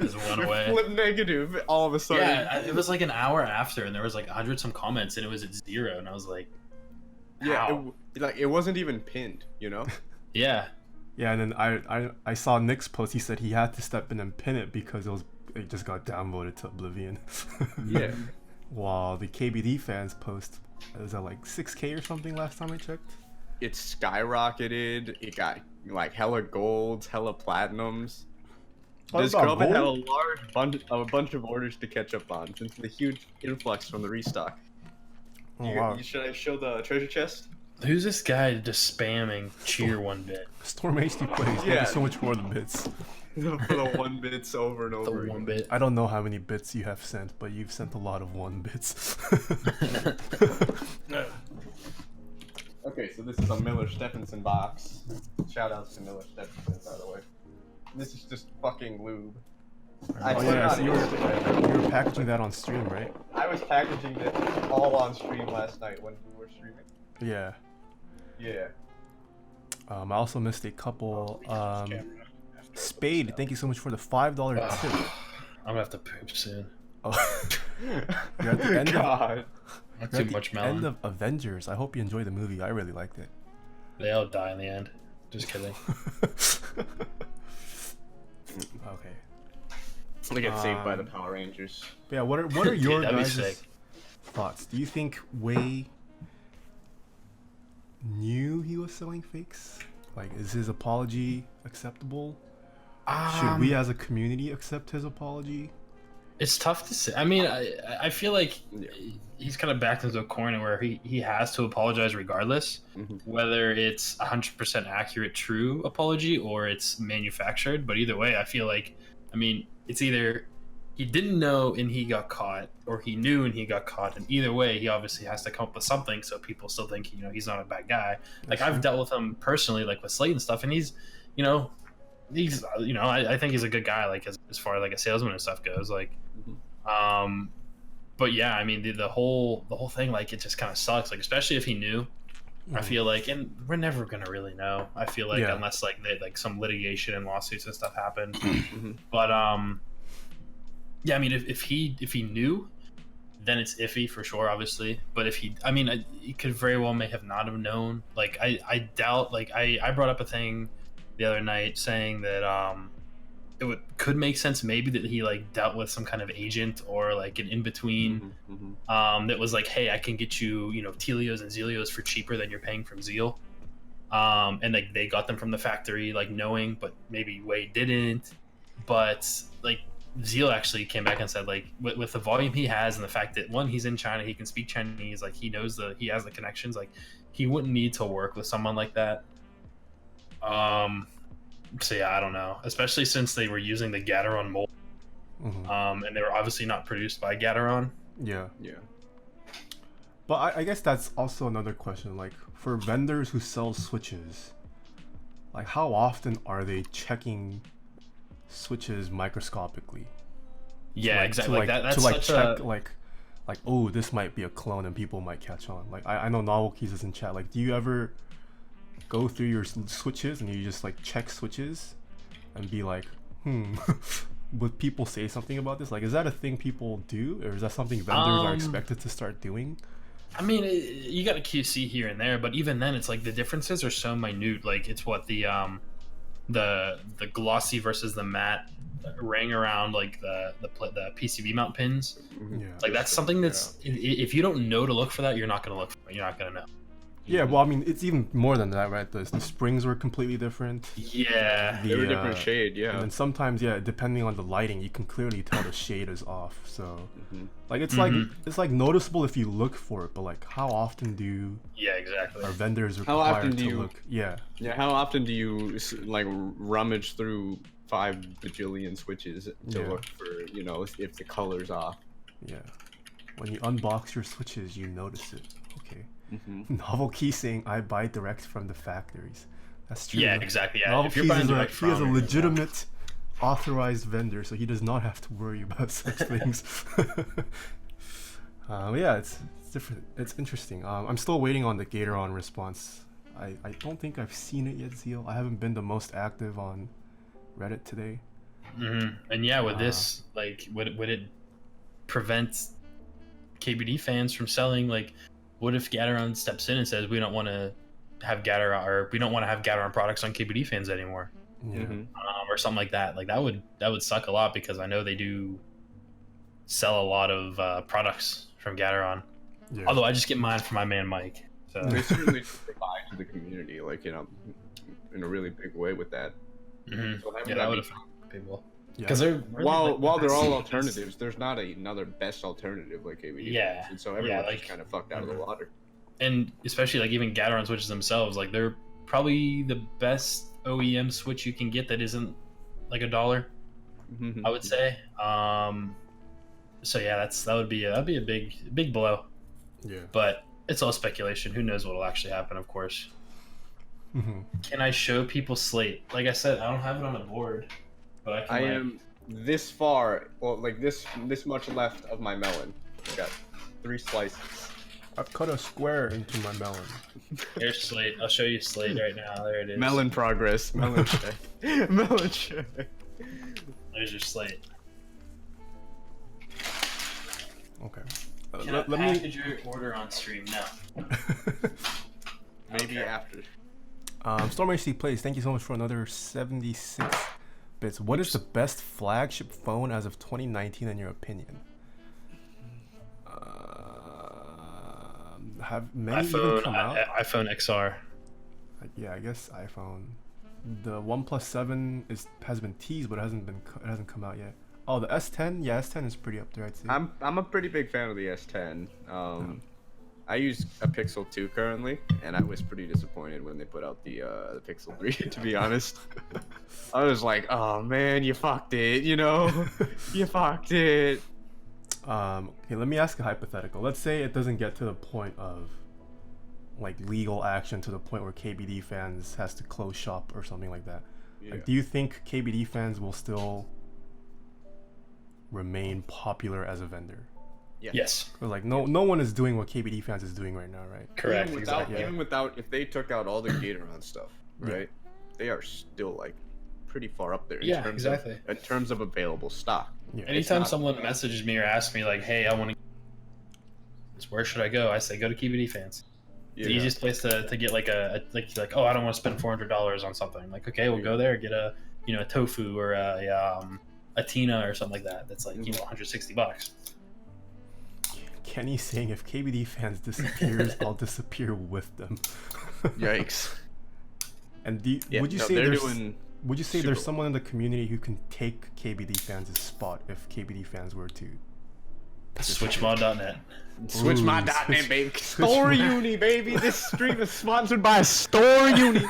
just went away. flipped negative all of a sudden. Yeah, it was like an hour after, and there was like 100 some comments, and it was at 0, and I was like, Yeah, how? it wasn't even pinned, Yeah. Yeah, and then I saw Nick's post. He said he had to step in and pin it because it just got downvoted to oblivion. Yeah. While the KBD fans post was at like 6K or something last time I checked. It skyrocketed. It got like hella golds, hella platinums. Oh, This it's about Krelbit had a gold? bunch of orders to catch up on since the huge influx from the restock. Oh, wow. Should I show the treasure chest? Who's this guy just spamming cheer 1 bit? Storm HD plays. Thank Yeah. you so much for the bits. For the 1 bits over and The over. 1 bit. I don't know how many bits you have sent, but you've sent a lot of 1 bits. Okay, so this is a Miller Stephenson box. Shout outs to Miller Stephenson, by the way. This is just fucking lube. I Oh put yeah, it so on you Instagram. were packaging that on stream, right? I was packaging this all on stream last night when we were streaming. Yeah. Yeah. I also missed a couple. Spade, thank you so much for the $5 tip. I'm gonna have to poop soon. Oh. You're at the end of God. Not You're too at much the end melon. of Avengers. I hope you enjoyed the movie. I really liked it. They all die in the end. Just kidding. Okay. They get saved by the Power Rangers. But yeah, what are your That'd be guys' sick. thoughts? Do you think Wei knew he was selling fakes? Like, is his apology acceptable? Should we as a community accept his apology? It's tough to say. I mean, I feel like he's kind of backed into a corner where he has to apologize regardless, whether it's 100% accurate, true apology or it's manufactured. But either way, I feel like, I mean, it's either he didn't know and he got caught, or he knew and he got caught. And either way, he obviously has to come up with something so people still think, you know, he's not a bad guy. Like, I've dealt with him personally, like with Slate and stuff, and he's, you know, I think he's a good guy, like as far as like a salesman and stuff goes, like. But yeah, I mean the whole thing, like, it just kind of sucks, like, especially if he knew. I feel like, and we're never gonna really know. I feel like unless like some litigation and lawsuits and stuff happen. But yeah, I mean if he knew, then it's iffy for sure, obviously. But if he could very well may have not have known. Like I doubt. Like I brought up a thing the other night saying that could make sense maybe that he like dealt with some kind of agent or like an in-between that was like, hey, I can get you, you know, Telios and Zelios for cheaper than you're paying from Zeal, and like they got them from the factory, like knowing, but maybe Wade didn't. But like Zeal actually came back and said, like, with the volume he has and the fact that, one, he's in China, he can speak Chinese, like he has the connections, like he wouldn't need to work with someone like that. So yeah, I don't know. Especially since they were using the Gateron mold, and they were obviously not produced by Gateron. Yeah. But I guess that's also another question. Like, for vendors who sell switches, like how often are they checking switches microscopically? Yeah, exactly. That's to like such check a... like, oh, this might be a clone and people might catch on. Like I know Novel Keys is in chat. Like, do you ever go through your switches and you just like check switches and be like, would people say something about this? Like, is that a thing people do, or is that something vendors are expected to start doing? I mean, you got a QC here and there, but even then, it's like the differences are so minute. Like, it's what the glossy versus the matte ring around like the PCB mount pins. Like, that's something that's if you don't know to look for that, you're not gonna look for it. You're not gonna know. Yeah, well, I mean, it's even more than that, right? The springs were completely different. Yeah, they were different shade. Yeah, and then sometimes, depending on the lighting, you can clearly tell the shade is off. So, like, it's like noticeable if you look for it, but like, how often do our vendors required to look? Yeah, how often do you like rummage through 5 bajillion switches to look for, you know, if the color's off? Yeah, when you unbox your switches, you notice it. Okay. Novel Key saying, I buy direct from the factories. That's true. Yeah, exactly. Yeah. Novel If you're Keys buying direct he is a legitimate authorized vendor, so he does not have to worry about such things. Yeah, it's different. It's interesting. I'm still waiting on the Gateron response. I don't think I've seen it yet, Zeal. I haven't been the most active on Reddit today. And yeah, with this, like, would it prevent KBD fans from selling? Like, what if Gateron steps in and says, we don't want to have Gateron products on KBD fans anymore? Or something like that. Like, that would suck a lot, because I know they do sell a lot of products from Gateron. Although I just get mine from my man Mike. So they certainly provide to the community, like, you know, in a really big way with that. So that would affect people. Because while they're all alternatives, there's not another best alternative like KBD. Yeah. And so everyone's just kind of fucked out of the water. And especially like even Gateron switches themselves, like they're probably the best OEM switch you can get that isn't like $1, I would say. So yeah, that'd be a big blow. Yeah. But it's all speculation. Who knows what'll actually happen, of course. Can I show people Slate? Like I said, I don't have it on the board. But I am this far, well, like this much left of my melon. I got 3 slices. I've cut a square into my melon. Here's Slate. I'll show you Slate right now. There it is. Melon progress. Melon check. Melon check. There's your Slate. Okay. Can I package your order on stream now? Maybe after. Storm HC Plays, thank you so much for another 76 bits. What is the best flagship phone as of 2019 in your opinion? Have many even come out? iPhone XR. Yeah, I guess iPhone. The OnePlus 7 has been teased, but it hasn't come out yet. Oh, the S10? Yeah, S10 is pretty up there, I'd say. I'm a pretty big fan of the S10. I use a Pixel 2 currently, and I was pretty disappointed when they put out the Pixel 3. To be honest, I was like, "Oh man, you fucked it," you know, you fucked it. Okay, let me ask a hypothetical. Let's say it doesn't get to the point of like legal action, to the point where KBD fans has to close shop or something like that. Yeah. Like, do you think KBD fans will still remain popular as a vendor? Yeah. Yes. 'Cause, like, no one is doing what KBD fans is doing right now, right? Correct. Even without, Exactly. even without, if they took out all the Gatoron stuff, right? They are still like pretty far up there. In Yeah, terms exactly. in terms of available stock. Yeah. Anytime not- someone messages me or asks me like, "Hey, I want to," where should I go? I say, go to KBD fans. Yeah. The easiest place to get like like oh, I don't want to spend $400 on something. Like, okay, we'll go there, get a a tofu or a tina or something like that. That's like $160. Kenny's saying if KBD fans disappears, I'll disappear with them. Yikes. And Yeah, would you no, say they're there's doing would you say super there's someone in the community who can take KBD fans' spot if KBD fans were to? Switchmod.net. Switchmod.net, Switch- baby. Switch Store Mod. Uni, baby. This stream is sponsored by Store Uni.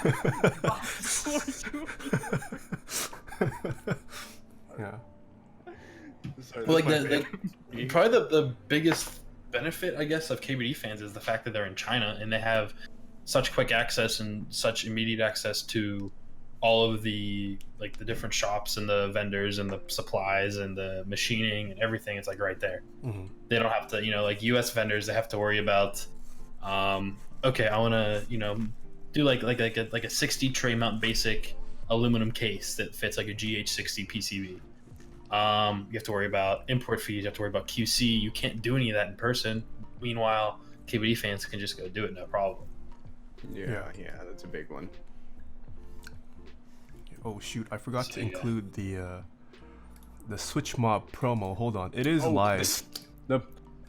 Yeah. Sorry, Well, like that's my the favorite. probably the biggest benefit, I guess, of KBD fans is the fact that they're in China and they have such quick access and such immediate access to all of the different shops and the vendors and the supplies and the machining and everything. It's like right there. Mhm. They don't have to, like US vendors, they have to worry about, okay, I want to, do like a 60 tray mount basic aluminum case that fits like a GH60 PCB. You have to worry about import fees. You have to worry about QC. You can't do any of that in person. Meanwhile, KBD fans can just go do it, no problem. Yeah, that's a big one. Oh shoot! I forgot to So, yeah. include the Switch Mob promo. Hold on, it is live. The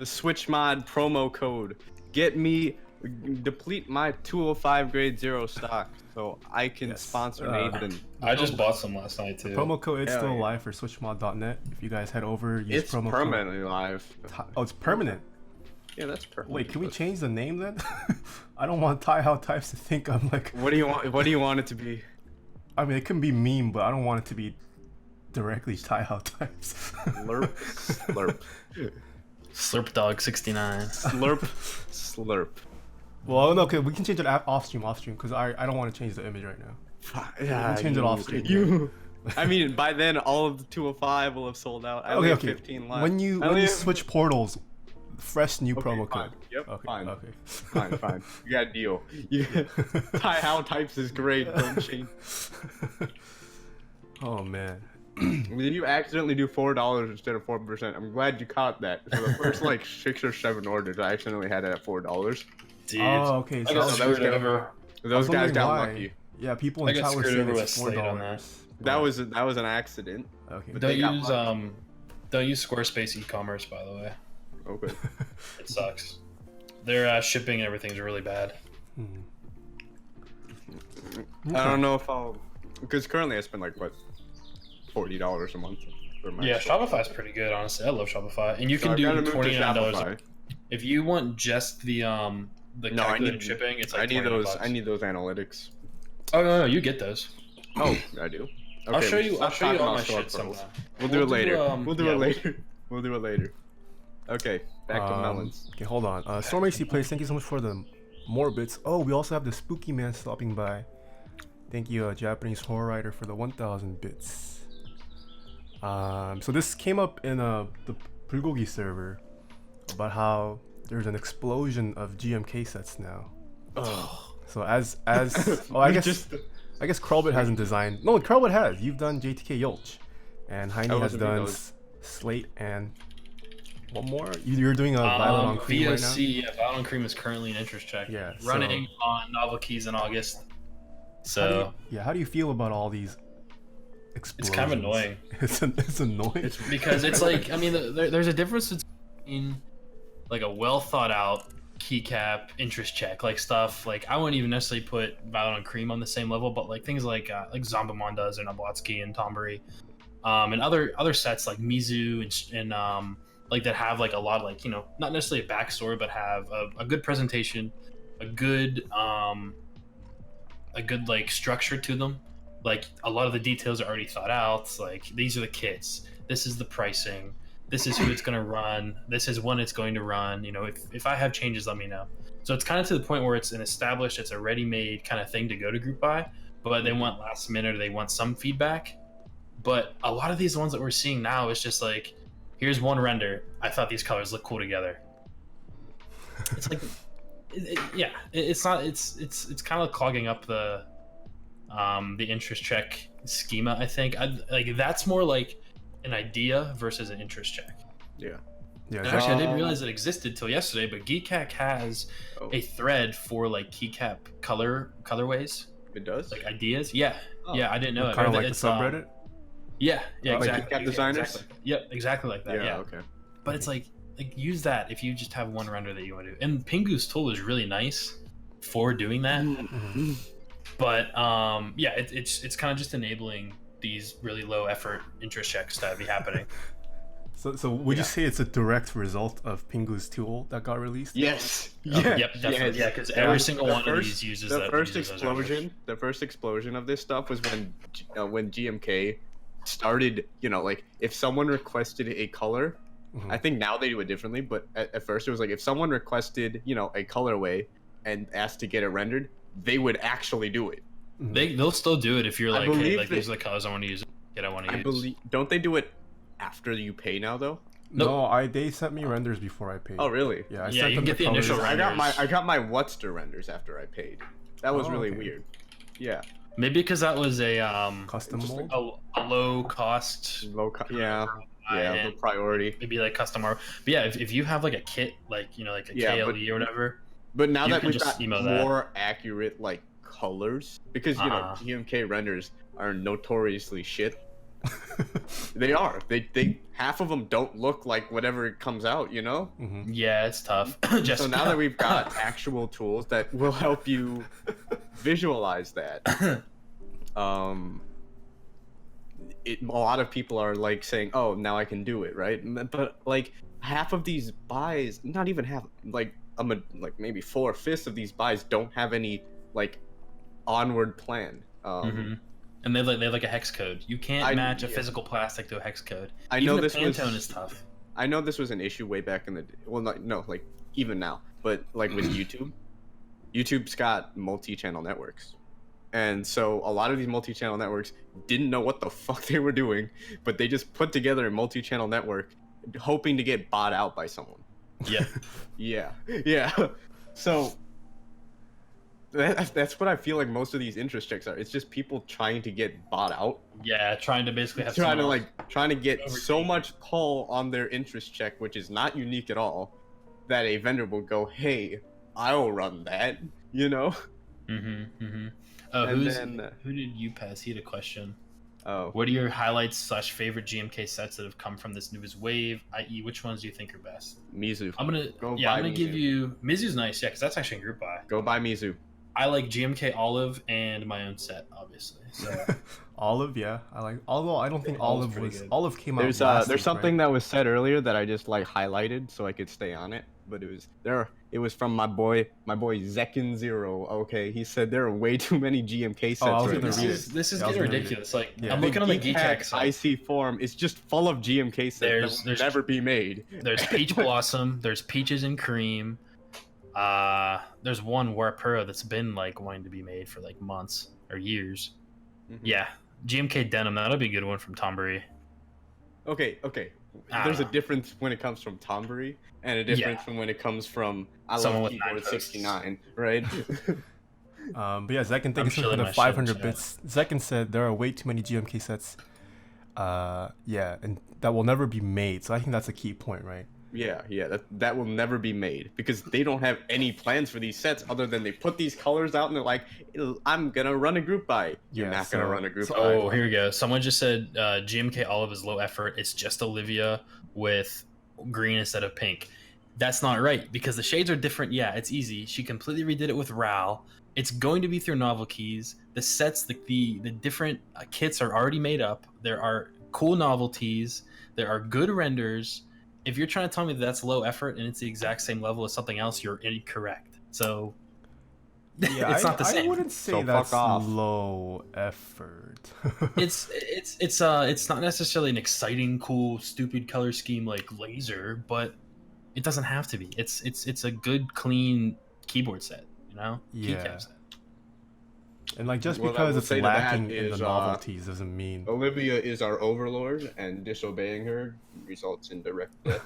Switch Mod promo code. Get me, deplete my 205 grade 0 stock so I can Yes. sponsor Nathan. I just bought some last night too. Promo code is Hell still yeah. live for SwitchMod.net. If you guys head over, use It's promo permanently live. code. Oh, it's permanent. Yeah, that's permanent. Wait, can we change the name then? I don't want Taeha types to think I'm like. What do you want? What do you want it to be? I mean, it can be meme, but I don't want it to be directly Taeha types. Slurp, slurp, Slurp Dog 69. slurp, slurp. Well, no, okay, we can change it off stream, because I don't want to change the image right now. Yeah, change it off screen, You. I mean, by then all of the 205 will have sold out. I only have 15 left. When you I only have- switch portals, fresh new Okay, promo fine. code. Yep, Okay, fine. okay. Fine. You got a deal. How types is great. Don't change. Oh man. Did you accidentally do $4 instead of 4%? I'm glad you caught that. For the first like 6 or 7 orders, I accidentally had it at $4. Dude. Oh, okay. I So got was screwed good. over. Those guys wondering got why. lucky. Yeah, people I in got chat were screwed saying over it's with Slate on that. $4. That was an accident. Okay. But Don't they got use lucky. don't use Squarespace e-commerce, by the way. Okay. It sucks. Their shipping and everything's really bad. Hmm. I don't know if I'll, because currently I spend like what, $40 a month for my. Yeah, stuff. Shopify's pretty good, honestly. I love Shopify, and you So can I've do gotta move to $29. Shopify. If you want just the No, I calculated need shipping, it's like I need $29. those. I need those analytics. Oh no, you get those. Oh, I do. I'll Okay, show you. stop I'll show you talking all about my store shit portals. sometime. We'll do it later. do, We'll do yeah, it later. We'll do it later. Okay, back to melons. Okay, hold on. Storm AC Plays, thank you so much for the more bits. Oh, we also have the Spooky Man stopping by. Thank you, Japanese Horror Writer, for the 1,000 bits. So this came up in the Bulgogi server about how there's an explosion of GMK sets now. Oh, So as oh, I guess Krelbit hasn't designed. No, Krelbit has. You've done JTK Yolch, and Heine has wasn't doing done those. Slate and one more. You're doing a Violet on Cream right now. VOC, yeah, Violet on Cream is currently an interest check. Yeah, Running on novel keys in August. So How do you feel about all these explosions? it's kind of annoying. It's annoying. Because it's like, I mean, there's a difference between like a well thought out keycap interest check, like stuff like I wouldn't even necessarily put Violet and Cream on the same level, but like things like Zombamon does and Ablotsky and Tombury, and other sets like Mizu and like that have like a lot of like, you know, not necessarily a backstory, but have a good presentation, a good like structure to them. Like a lot of the details are already thought out. Like these are the kits. This is the pricing. This is who it's going to run. This is when it's going to run. You know, if I have changes, let me know. So it's kind of to the point where it's an established, it's a ready-made kind of thing to go to group buy, but they want last minute or they want some feedback. But a lot of these ones that we're seeing now is just like, here's one render. I thought these colors look cool together. It's like, it's not. It's kind of clogging up the interest check schema. I think like that's more like an idea versus an interest check. Yeah. Yeah. And actually, I didn't realize it existed till yesterday, but Geekhack has a thread for like keycap colorways, It does. like ideas. Yeah, Oh. yeah, I didn't know it. Kind of Or like the it's, subreddit. Yeah, Like exactly. Geekcap designers? Exactly. Yep, exactly like that. Yeah. Okay. But it's like use that if you just have one render that you want to do. And Pingu's tool is really nice for doing that. Mhm. But yeah, it's kind of just enabling these really low effort interest checks to be happening. So would you say it's a direct result of Pingu's tool that got released? Yes. Yep, definitely. Yeah, because every single The one of first- these uses the that. first uses those renders. explosion. The first explosion of this stuff was when GMK started. You know, like if someone requested a color, Mhm. I think now they do it differently. But at first it was like if someone requested, you know, a colorway and asked to get it rendered, they would actually do it. They'll still do it if you're I like, hey, believe like that- these are the colors I want to use. Kit I want to I use. believe. Don't they do it after you pay now though? No, they sent me renders before I paid. Oh really? Yeah, I Yeah, sent you them can get the colors. initial I renders. got my Whatster renders after I paid. That was Oh, really okay. weird. Yeah. Maybe because that was a Custom Just mold. a low cost. Yeah. Yeah. and The priority. maybe like custom art. But yeah, if you have like a kit, like you know, like a Yeah, KLE or whatever. But now You that can we've just got emo that. more accurate like colors, because you know Uh-huh. GMK renders are notoriously shit. They are. They half of them don't look like whatever comes out. You know. Mhm. Yeah, it's tough. Just So now that we've got actual tools that will help you visualize that, a lot of people are like saying, "Oh, now I can do it," right? But like half of these buys, not even half, like like maybe 4/5 of these buys don't have any like onward plan. Mhm. And they have like a hex code. You can't match a yeah. physical plastic to a hex code. I Even know the this was Pantone is tough. I know this was an issue way back in the well, no, like even now, but like with YouTube, YouTube's got multi-channel networks, and so a lot of these multi-channel networks didn't know what the fuck they were doing, but they just put together a multi-channel network, hoping to get bought out by someone. Yeah. Yeah. So that's what I feel like most of these interest checks are. It's just people trying to get bought out. Yeah, trying to basically have Trying to someone trying to get so overtake. much pull on their interest check, which is not unique at all, that a vendor will go, "Hey, I'll run that," you know. Oh, And then- who did you pass? He had a question. Oh, What are your highlights / favorite GMK sets that have come from this newest wave? I.e., which ones do you think are best? Mizu. I'm gonna buy give Mizu. you Mizu's nice, yeah, because that's actually a group buy. Go buy Mizu. I like GMK Olive and my own set, obviously. So Olive, yeah, I like. Although I don't think Olive's Olive pretty was good. Olive came out. There's last there's week, something right? that was said earlier that I just like highlighted so I could stay on it, but it was there. It was from my boy Zekin Zero. Okay, he said there are way too many GMK sets. Oh, I was right gonna now. read this is Yeah, I was getting gonna read it. ridiculous. Like Yeah. I'm The looking on the Geek Geekhack Hack site. IC forum is just full of GMK sets that will There's- never be made. There's Peach Blossom. There's Peaches and Cream. There's one Warp Pearl that's been like wanting to be made for like months or years. Mhm. Yeah, GMK Denim. That'll be a good one from Tombury. Okay. I There's a don't know. difference when it comes from Tombury and a difference from when it comes from I Someone love with Keyboard 9 posts. 69, right? But yeah, Zekin, I'm thank you so much chilling for my the shit 500 in bits. Zekin said there are way too many GMK sets. Yeah, and that will never be made. So I think that's a key point, right? Yeah, that will never be made because they don't have any plans for these sets other than they put these colors out and they're like, I'm gonna run a group buy. You're Yeah, not gonna so- run a group buy. Oh, here we go. Someone just said GMK Olive is low effort. It's just Olivia with green instead of pink. That's not right because the shades are different. Yeah, it's easy. She completely redid it with Ral. It's going to be through novel keys. The sets, the different kits are already made up. There are cool novelties. There are good renders. If you're trying to tell me that that's low effort and it's the exact same level as something else, you're incorrect. So Yeah, it's not the same. I wouldn't say So fuck that's off. low effort. it's not necessarily an exciting, cool, stupid color scheme like laser, but it doesn't have to be. It's a good, clean keyboard set, you know? Yeah. Keycap set. And like just What I because will it's say to that lacking in the is, novelties doesn't mean Olivia is our overlord, and disobeying her results in direct death.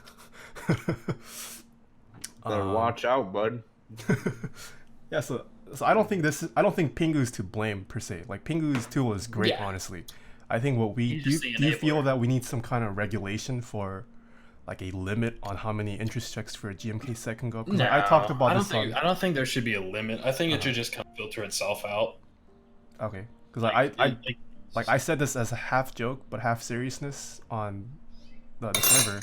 Better watch out, bud. Yeah, so I don't think Pingu's to blame per se. Like Pingu's tool is great, Yeah. honestly. I think what we He's do, just the do you feel enabler. that we need some kind of regulation for like a limit on how many interest checks for a GMK set can go? 'Cause I talked about this on. I don't think there should be a limit. I think it should just kind of filter itself out. Okay, because like I said this as a half joke but half seriousness on the server.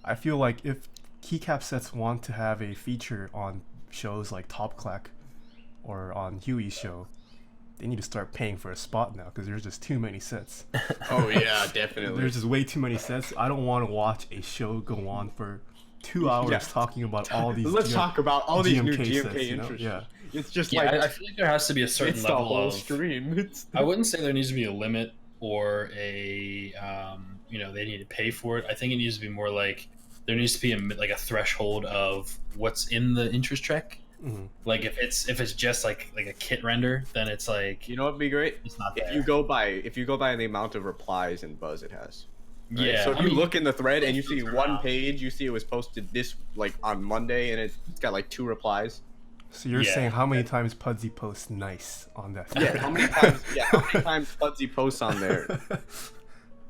I feel like if keycap sets want to have a feature on shows like Top Clack or on Huey's show, they need to start paying for a spot now because there's just too many sets. Oh yeah, definitely. There's just way too many sets. I don't want to watch a show go on for 2 hours Yeah. talking about all these. Let's talk about all these new GMK sets, you know? interests. Yeah. It's just Yeah, like I feel like there has to be a certain it's the level whole of. stream. It's I wouldn't say there needs to be a limit or a they need to pay for it. I think it needs to be more like there needs to be a threshold of what's in the interest check. Mhm. Like if it's just like a kit render, then it's like you know what'd be great? it's not If there. you go by the amount of replies and buzz it has. Right? Yeah. So if I you mean, look in the thread and you see filter one out. page, you see it was posted this like on Monday and it's got like 2 replies. So you're Yeah. saying how many times Pudsey posts nice on that? Yeah, how many times? Yeah, how many times Pudsey posts on there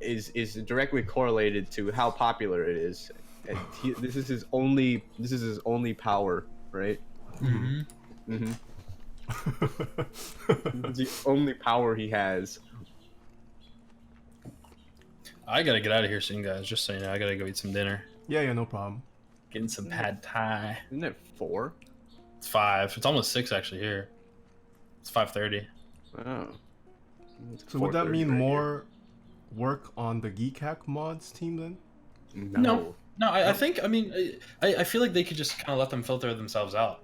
is directly correlated to how popular it is. And this is his only power, right? Mhm. Mm-hmm. It's the only power he has. I gotta get out of here soon, guys. Just so you know, I gotta go eat some dinner. Yeah, no problem. Getting some pad thai. Isn't it 4? It's 5. It's almost 6 actually here. It's 5:30. Oh. So would that 4:30 mean right more work on the Geekhack mods team then? here. No. No, I think I feel like they could just kind of let them filter themselves out.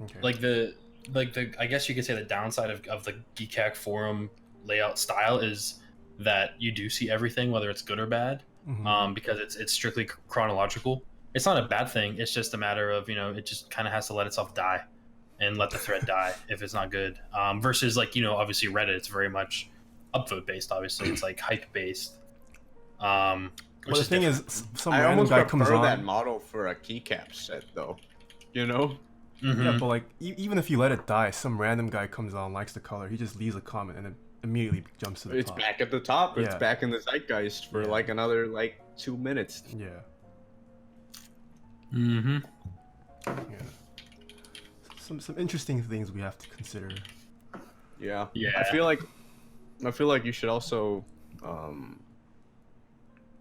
Okay. Like the I guess you could say the downside of the Geekhack forum layout style is that you do see everything, whether it's good or bad, Mhm. because it's strictly chronological. It's not a bad thing. It's just a matter of it just kind of has to let itself die, and let the thread die if it's not good. Versus obviously Reddit, it's very much upvote based. Obviously, it's like hype based. But the thing is, some I random almost guy prefer comes on. that model for a keycap set, though. You know? Yeah, but like even if you let it die, some random guy comes on, likes the color, he just leaves a comment and then immediately jumps to the It's top. back at the top. It's Yeah. back in the zeitgeist for Yeah. like another 2 minutes. Yeah. Mm-hmm. Yeah. Some interesting things we have to consider. Yeah. Yeah. I feel like you should also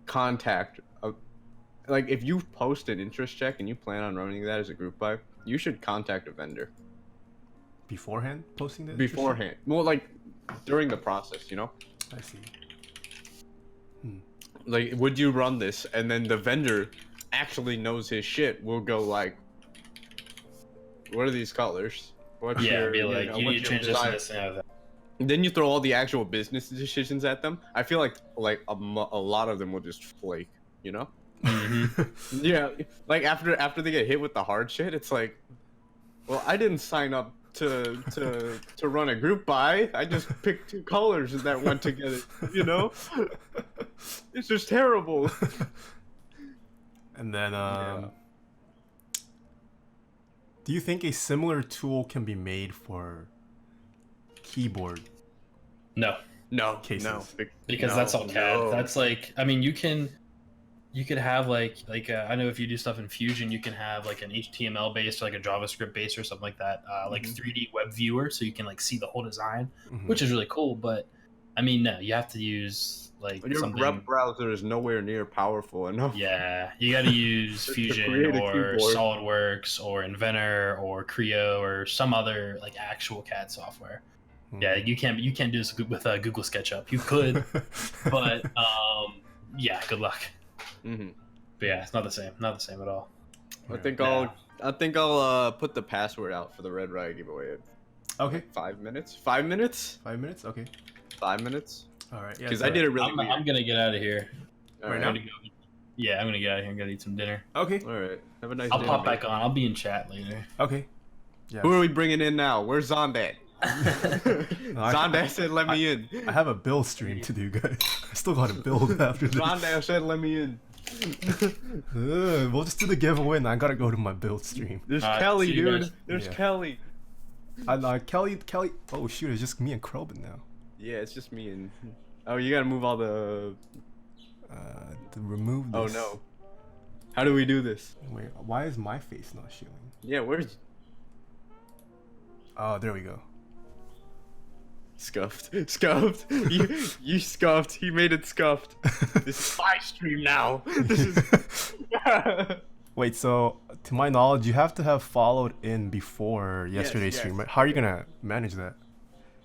contact like if you post an interest check and you plan on running that as a group buy, you should contact a vendor Beforehand, posting this? beforehand. Well, like during the process, you know? I see. Like, would you run this? And then the vendor actually knows his shit. Will go like, what are these colors? What's Yeah, your, be like, you what's need to your change design? this and that. Then you throw all the actual business decisions at them. I feel like a lot of them will just flake, you know? Mm-hmm. Yeah, like after they get hit with the hard shit, it's like, well, I didn't sign up to run a group buy. I just picked 2 colors that went together, you know? It's just terrible. And then, Yeah. do you think a similar tool can be made for keyboard? No, No, Cases. no, because no, that's all CAD. no. That's like, I mean, you can You could have like I know if you do stuff in Fusion, you can have like an HTML based or like a JavaScript based or something like that, like 3D web viewer, so you can like see the whole design, which is really cool. But I mean, no, you have to use like Your something. web browser is nowhere near powerful enough. Yeah, you got to use To Fusion create a or keyboard. SolidWorks or Inventor or Creo or some other like actual CAD software. Yeah, you can't do this with Google SketchUp. You could, but yeah, good luck. Mm-hmm. But yeah, it's not the same. Not the same at all. I think No. I'll put the password out for the Red Riot giveaway in Okay. 5 minutes. 5 minutes? 5 minutes. Okay. 5 minutes? All right. Yeah. Because so- I did it really I'm weird. gonna get out of here. All Right right. now? I'm gonna go. Yeah, I'm gonna get out of here. I'm gonna eat some dinner. Okay. All right. Have a nice I'll day. pop back on. I'll be in chat later. Okay. Yeah. Who are we bringing in now? Where's Zondat? I- Zondat said let me in. I have a build stream to do, guys. I still got to build after this. Zondat said let me in. We'll just do the giveaway, and I gotta go to my build stream. There's Alright, Kelly, see you dude. guys. There's Yeah. Kelly. Kelly. Oh shoot, it's just me and Krelbit now. Yeah, it's just me and. Oh, you gotta move all the. To remove this. Oh no. How do we do this? Wait, why is my face not showing? Yeah, where's Oh, there we go. scuffed? Scuffed. You scuffed. He made it scuffed. This is my stream now. This is. Wait, so to my knowledge, you have to have followed in before yesterday's yes. stream, right? How are you gonna manage that?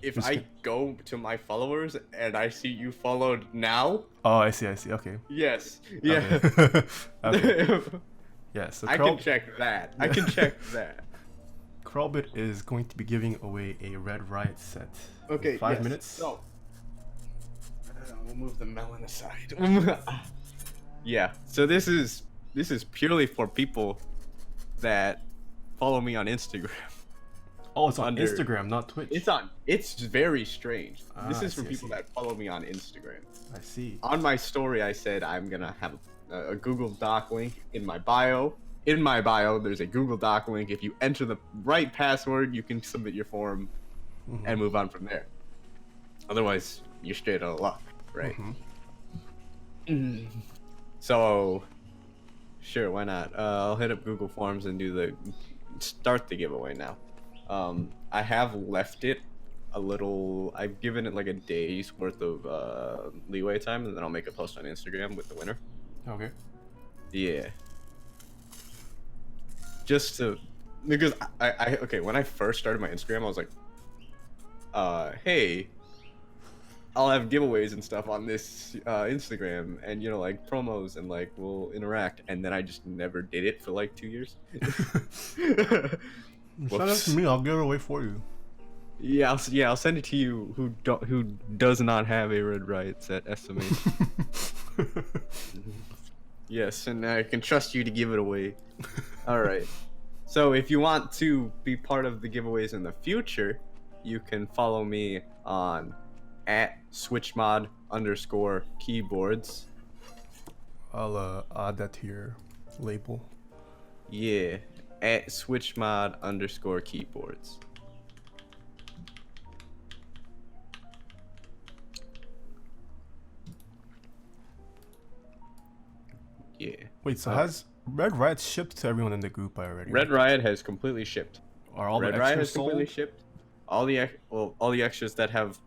If I go to my followers and I see you followed now, Oh, I see. Okay. yes, yeah. Okay. Okay. Yeah. So I can check that. I can check that. Krelbit is going to be giving away a Red Riot set. in Okay. 5 yes. minutes. So we'll move the melon aside. Yeah. So this is purely for people that follow me on Instagram. Oh, it's on under- Instagram, not Twitch. It's very strange. This Ah, is for I see, I people see. that follow me on Instagram. I see. On my story, I said I'm gonna have a Google Doc link in my bio. In my bio, there's a Google Doc link. If you enter the right password, you can submit your form Mhm. and move on from there. Otherwise, you're straight out of luck, right? Mhm. So, sure, why not? I'll hit up Google Forms and start the giveaway now. I have left it a little. I've given it like a day's worth of leeway time, and then I'll make a post on Instagram with the winner. Okay. Yeah. Just to, because I okay, when I first started my Instagram, I was like, hey, I'll have giveaways and stuff on this Instagram, and like promos, and like we'll interact, and then I just never did it for like 2 years. Send it to me. I'll give it away for you. Yeah, I'll send it to you. Who does not have a Red Riot set estimate? Yes, and I can trust you to give it away. All right. So if you want to be part of the giveaways in the future, you can follow me on @switchmod_keyboards. I'll add that to your label. Yeah, @switchmod_keyboards. Yeah. Wait, so has Red Riot shipped to everyone in the group already? Red Riot has completely shipped. Are all Red the Riot extras has completely sold? shipped. All the extras that have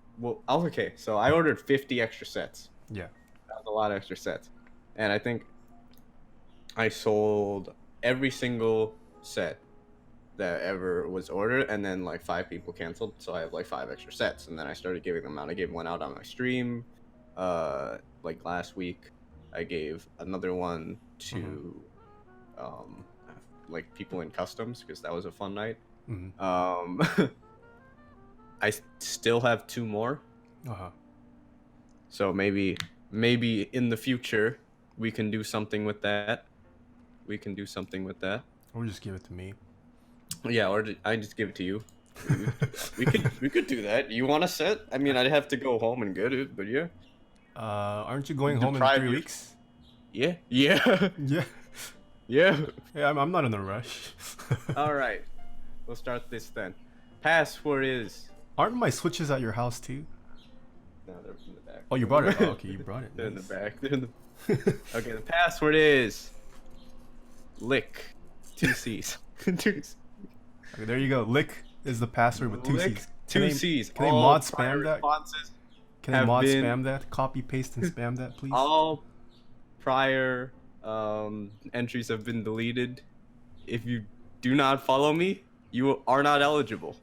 okay. So I ordered 50 extra sets. Yeah. That's a lot of extra sets, and I think I sold every single set that ever was ordered, and then like 5 people canceled, so I have like 5 extra sets, and then I started giving them out. I gave one out on my stream, like last week. I gave another one to, like people in customs because that was a fun night. Mhm. I still have 2 more, Uh-huh. so maybe in the future we can do something with that. Or just give it to me. Yeah, or I just give it to you. we could do that. You want a set? I mean, I'd have to go home and get it, but yeah. Aren't you going home in Deprive 3 you. weeks? Yeah. Yeah. Yeah. Yeah, I'm not in a rush. All right. We'll start this then. Password is. Aren't my switches at your house too? No, they're in the back. Oh, you brought it. Oh, okay, you brought it. They're in the Nice. back. Okay, the password is lick. 2 C's. Okay, there you go. Lick is the password with 2 Lick, C's. 2 C's. Can they All mod prior spam that? responses Can they have mod been- spam that? Copy, paste, and spam that, please? All prior entries have been deleted. If you do not follow me, you are not eligible.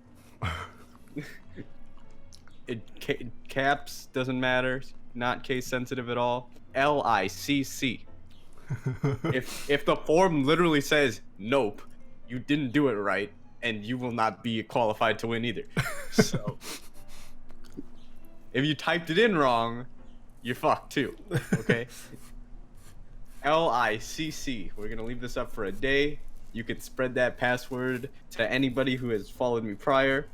Caps doesn't matter. Not case sensitive at all. LICC. If the form literally says nope, you didn't do it right, and you will not be qualified to win either. So if you typed it in wrong, you're fucked too. Okay. LICC. We're gonna leave this up for a day. You can spread that password to anybody who has followed me prior.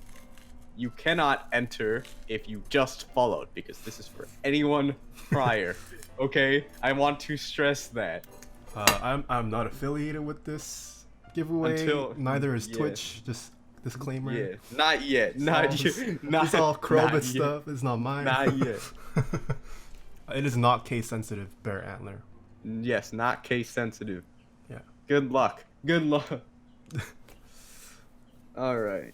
You cannot enter if you just followed, because this is for anyone prior. Okay, I want to stress that. I'm not affiliated with this giveaway. Until- Neither is yeah. Twitch. Just disclaimer. Yeah, not yet. Not yet. Not, It's all not Krelbit yet. stuff. It's not mine. Not yet. It is not case sensitive, Bear Antler. Yes, not case sensitive. Yeah. Good luck. Good luck. All right.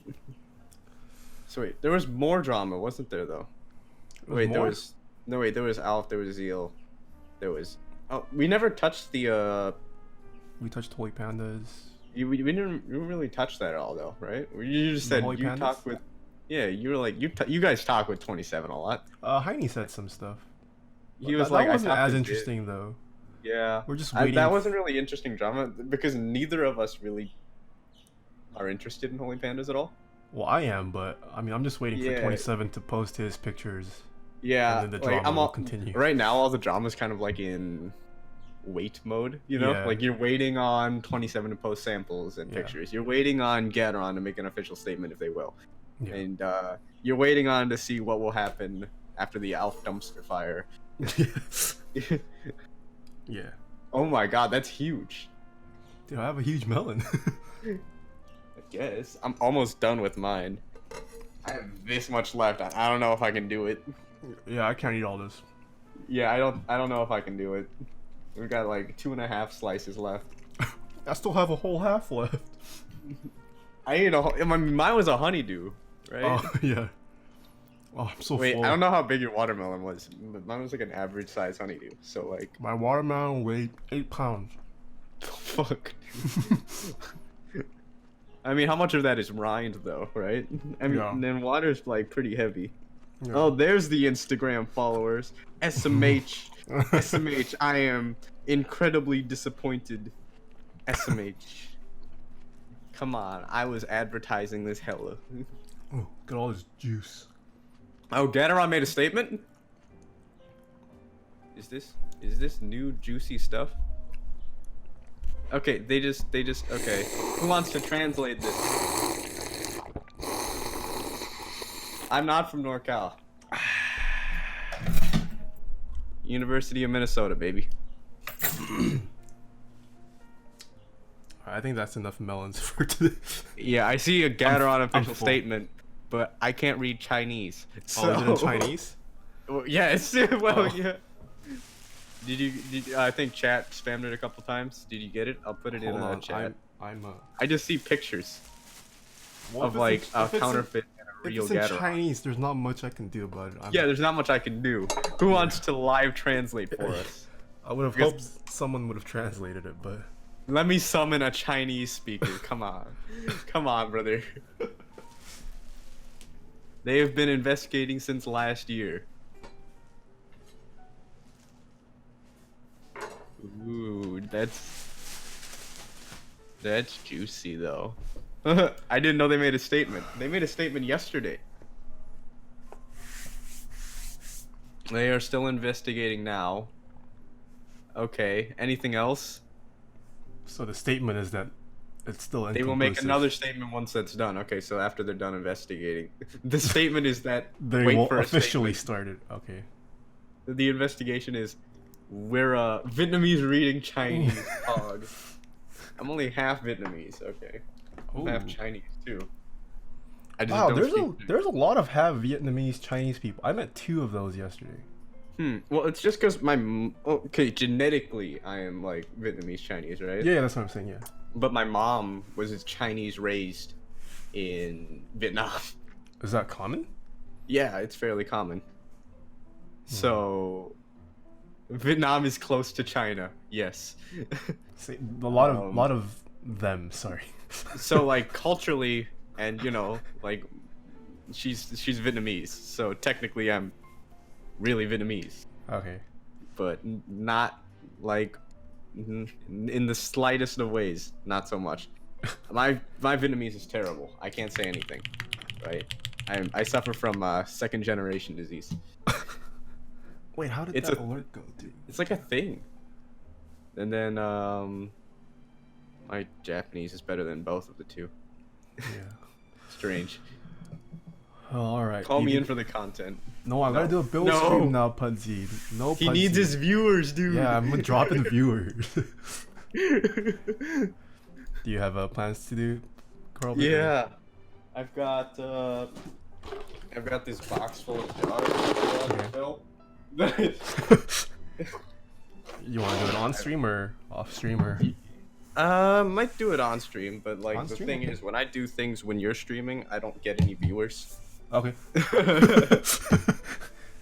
So wait, there was more drama, wasn't there though? Wait, there more? was no wait. There was Alf. There was Zeal. There was. Oh, we never touched the. We touched Toy Pandas. We didn't really touch that at all though, right? You just The said Holy you Pandas? talk with. Yeah, you were like you guys talk with 27 a lot. Heine said some stuff. He was that like, I wasn't talked as to Jay. interesting though. Yeah, We're just waiting. that wasn't really interesting drama because neither of us really are interested in Holy Pandas at all. Well, I am, but I mean, I'm just waiting for Yeah. 27 to post his pictures. Yeah, And then the like, drama I'm will all, continue. Right now, all the drama's kind of like in wait mode, you know? Yeah. Like you're waiting on 27 to post samples and Yeah. pictures. You're waiting on Gateron to make an official statement if they will. Yeah. And you're waiting on to see what will happen after the Alf dumpster fire. Yeah. Oh my god, that's huge. Dude, I have a huge melon. I guess. I'm almost done with mine. I have this much left. I don't know if I can do it. Yeah, I can't eat all this. Yeah, I don't know if I can do it. We've got like 2.5 slices left. I still have a whole half left. I ate I mean, mine was a honeydew, right? Oh, yeah. Oh, I'm so Wait, full. I don't know how big your watermelon was, but mine was like an average size honeydew. So like, My watermelon weighed 8 pounds. fuck. I mean, how much of that is rind though, right? I mean, Yeah. then water's like pretty heavy. Yeah. Oh, there's the Instagram followers. SMH. SMH. I am incredibly disappointed. SMH. Come on, I was advertising this hella. Oh, got all this juice. Oh, Gateron made a statement? Is this new juicy stuff? Okay, they just okay. Who wants to translate this? I'm not from NorCal. University of Minnesota, baby. I think that's enough melons for today. Yeah, I see a Gateron official full. statement, but I can't read Chinese. Oh, is it in Chinese? Well, yes. Well, Oh. yeah. Did I think chat spammed it a couple times. Did you get it? I'll put it Hold in on, chat. I'm I just see pictures Well, of if like it's a if it's counterfeit and a If real it's in Gateron. Chinese, there's not much I can do about it. Yeah, there's not much I can do. Who wants to live translate for us? I would have Because- hoped someone would have translated it, but Let me summon a Chinese speaker. Come on. Come on, brother. They have been investigating since last year. Ooh, that's juicy though. I didn't know they made a statement. They made a statement yesterday. They are still investigating now. Okay, anything else? so the statement is that it's still They will make inconclusive. another statement once that's done. Okay, so after they're done investigating. The statement is that They wait will for a officially statement. start it. Okay. The investigation is we're Vietnamese reading Chinese hog. I'm only half Vietnamese, okay. I'm half Ooh. Chinese too. I just Wow, don't speak. there's a lot of half Vietnamese Chinese people. I met 2 of those yesterday. Well, it's just because okay, genetically I am like Vietnamese Chinese, right? Yeah, that's what I'm saying. Yeah. But my mom was Chinese raised in Vietnam. Is that common? Yeah, it's fairly common. So Vietnam is close to China. Yes. See, a lot Um, of them. Sorry. So like culturally, and you know, like she's Vietnamese. So technically, I'm really Vietnamese, Okay. but not like in the slightest of ways. Not so much. My Vietnamese is terrible. I can't say anything. Right. I suffer from second generation disease. Wait, how did It's that a- alert go, dude? It's like a thing. And then my Japanese is better than both of the two. Yeah. Strange. Oh, all right. Call me Even- in for the content. No, I gotta do a build No. stream now, Pudsey. No, He needs Pudsey. his viewers, dude. Yeah, I'm gonna drop in viewers. Do you have plans to do, Carl? Yeah. I've got this box full of jars to fill. You want to do it on stream or off stream or? Might do it on stream, but like On the stream? thing Okay. is, when I do things when you're streaming, I don't get any viewers. Okay.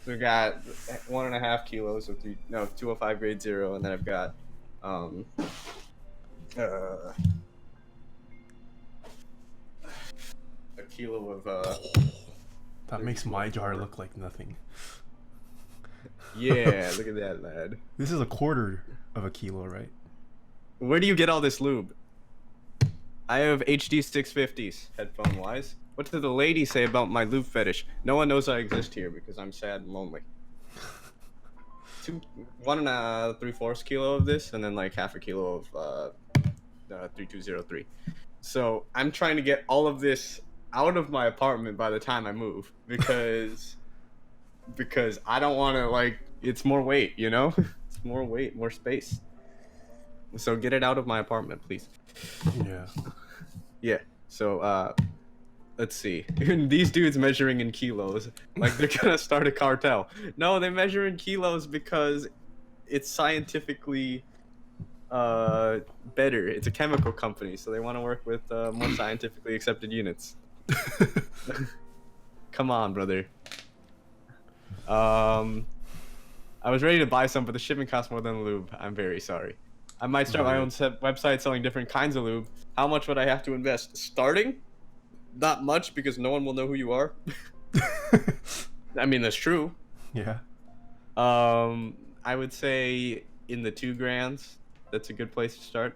So we got 1.5 kilos of 205 grade 0, and then I've got a kilo of That makes my jar look like nothing. yeah, look at that, lad. This is a quarter of a kilo, right? Where do you get all this lube? I have HD 650s, headphone wise. What did the lady say about my lube fetish? No one knows I exist here because I'm sad and lonely. 1 3/4 kilo of this, and then like half a kilo of 3203. So I'm trying to get all of this out of my apartment by the time I move because I don't want to, like, it's more weight, you know? It's more weight, more space. So get it out of my apartment, please. Yeah. Yeah. So let's see. These dudes measuring in kilos, like they're gonna start a cartel. No, they measure in kilos because it's scientifically better. It's a chemical company, so they want to work with more scientifically accepted units. Come on, brother. I was ready to buy some, but the shipping costs more than the lube. I'm very sorry. I might start my own website selling different kinds of lube. How much would I have to invest? Starting? Not much, because no one will know who you are. I mean, that's true. Yeah. I would say in the 2 grands. That's a good place to start.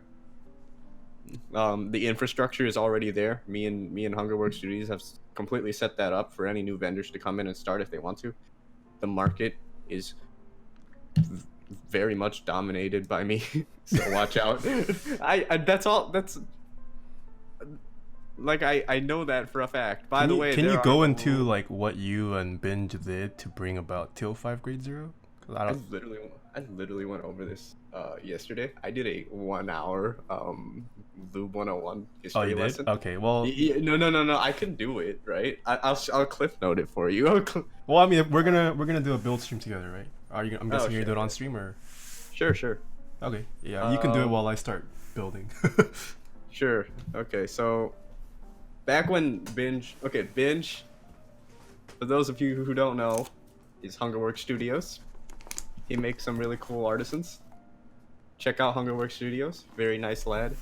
The infrastructure is already there. Me and Hungerworks Studios have completely set that up for any new vendors to come in and start if they want to. The market is very much dominated by me, so watch out. I that's all. That's like I know that for a fact. By the way, can you there go are into like what you and Binge did to bring about till 5 grade 0? 'Cause I I don't. literally went over this yesterday. I did a 1-hour Lube 101 history Oh, you did? lesson. Okay. Well, No. I can do it, right? I'll cliff note it for you. well, I mean, we're gonna do a build stream together, right? Are you? I'm guessing you're gonna do it on stream or? Sure. Okay. Yeah, you can do it while I start building. Sure. Okay, so back when Binge, for those of you who don't know, is Hungerworks Studios. He makes some really cool artisans. Check out Hungerworks Studios. Very nice lad.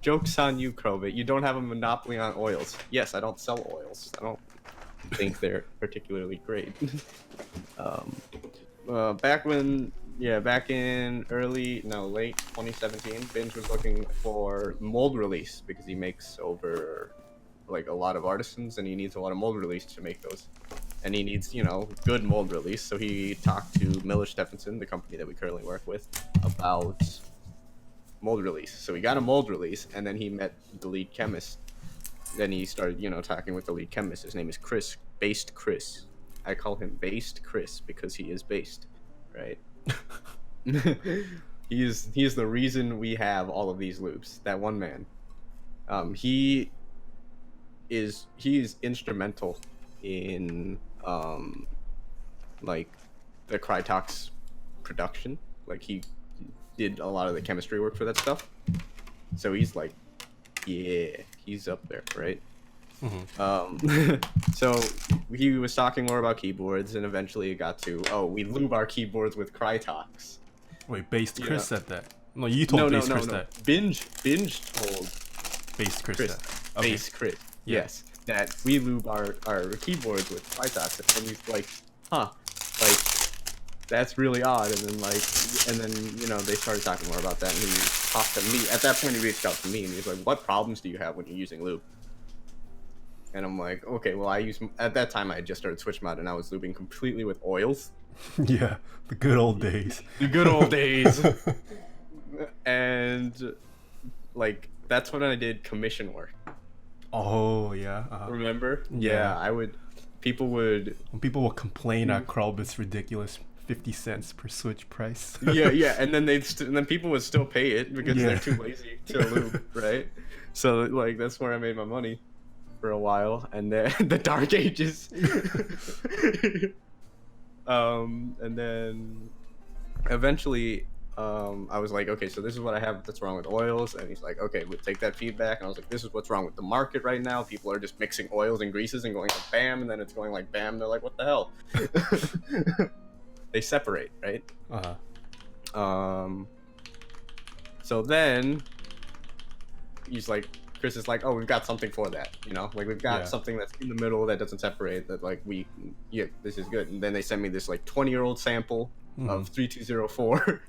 Joke's on you, Krelbit. You don't have a monopoly on oils. Yes, I don't sell oils. I don't think they're particularly great. Back in late 2017, Binge was looking for mold release because he makes over like a lot of artisans and he needs a lot of mold release to make those. And he needs, good mold release. So he talked to Miller Stephenson, the company that we currently work with, about mold release. So he got a mold release and then he met the lead chemist. Then he started, talking with the lead chemist. His name is Chris, Based Chris. I call him Based Chris because he is based, right? He's the reason we have all of these loops. That one man. He is instrumental in like the Crytox production. Like he did a lot of the chemistry work for that stuff. So he's like, yeah, he's up there, right? So he was talking more about keyboards, and eventually it got to, oh, we lube our keyboards with Crytox. Wait, Based Chris said that. No, you told Based Chris that. Binge told Based Chris that. Okay. Based Chris, yes, that we lube our keyboards with Crytox, and he's like, huh, like that's really odd. And then you know, they started talking more about that, and he talked to me. At that point, he reached out to me, and he's like, what problems do you have when you're using lube? And I'm like, okay, well, at that time I had just started Switch Mod, and I was lubing completely with oils. Yeah, the good old days. The good old days. And like that's when I did commission work. Oh yeah. Remember? Yeah. People would complain at Krelbit's ridiculous 50 cents per Switch price. yeah, and then people would still pay it because they're too lazy to lube, right? So like that's where I made my money for a while, and then the Dark Ages. And then eventually I was like, okay, so this is what I have that's wrong with oils. And he's like, okay, we'll take that feedback. And I was like, this is what's wrong with the market right now. People are just mixing oils and greases and going like bam, and then it's going like bam. They're like, what the hell? They separate, right? So then Chris is like, oh, we've got something for that, you know, like we've got something that's in the middle that doesn't separate, that like this is good. And then they sent me this like 20-year-old sample of 3204.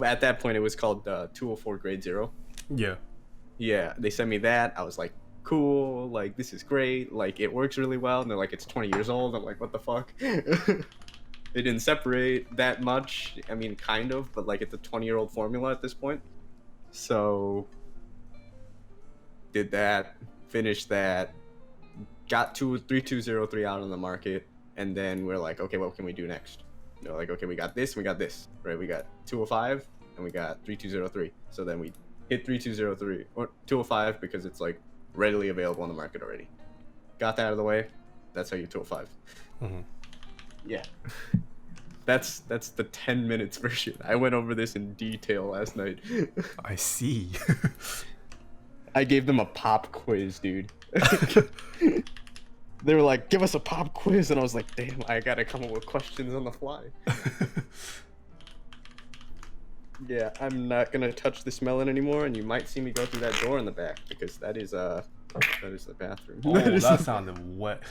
At that point it was called 204 grade 0. Yeah, they sent me that. I was like, cool, like this is great, like it works really well. And they're like, it's 20 years old. I'm like, what the fuck? It didn't separate that much. I mean, kind of, but like it's a 20-year-old formula at this point. So did that, finished that, got 3203 out on the market, and then we're like, okay, what can we do next? They're like, okay, we got this, right? We got 205 and we got 3203. So then we hit 3203 or 205 because it's like readily available on the market already. Got that out of the way. That's how you 205. Yeah. That's the 10 minutes version. I went over this in detail last night. I see. I gave them a pop quiz, dude. They were like, give us a pop quiz, and I was like, damn, I gotta come up with questions on the fly. Yeah, I'm not gonna touch this melon anymore, and you might see me go through that door in the back, because that is the bathroom. Oh, that sounded wet.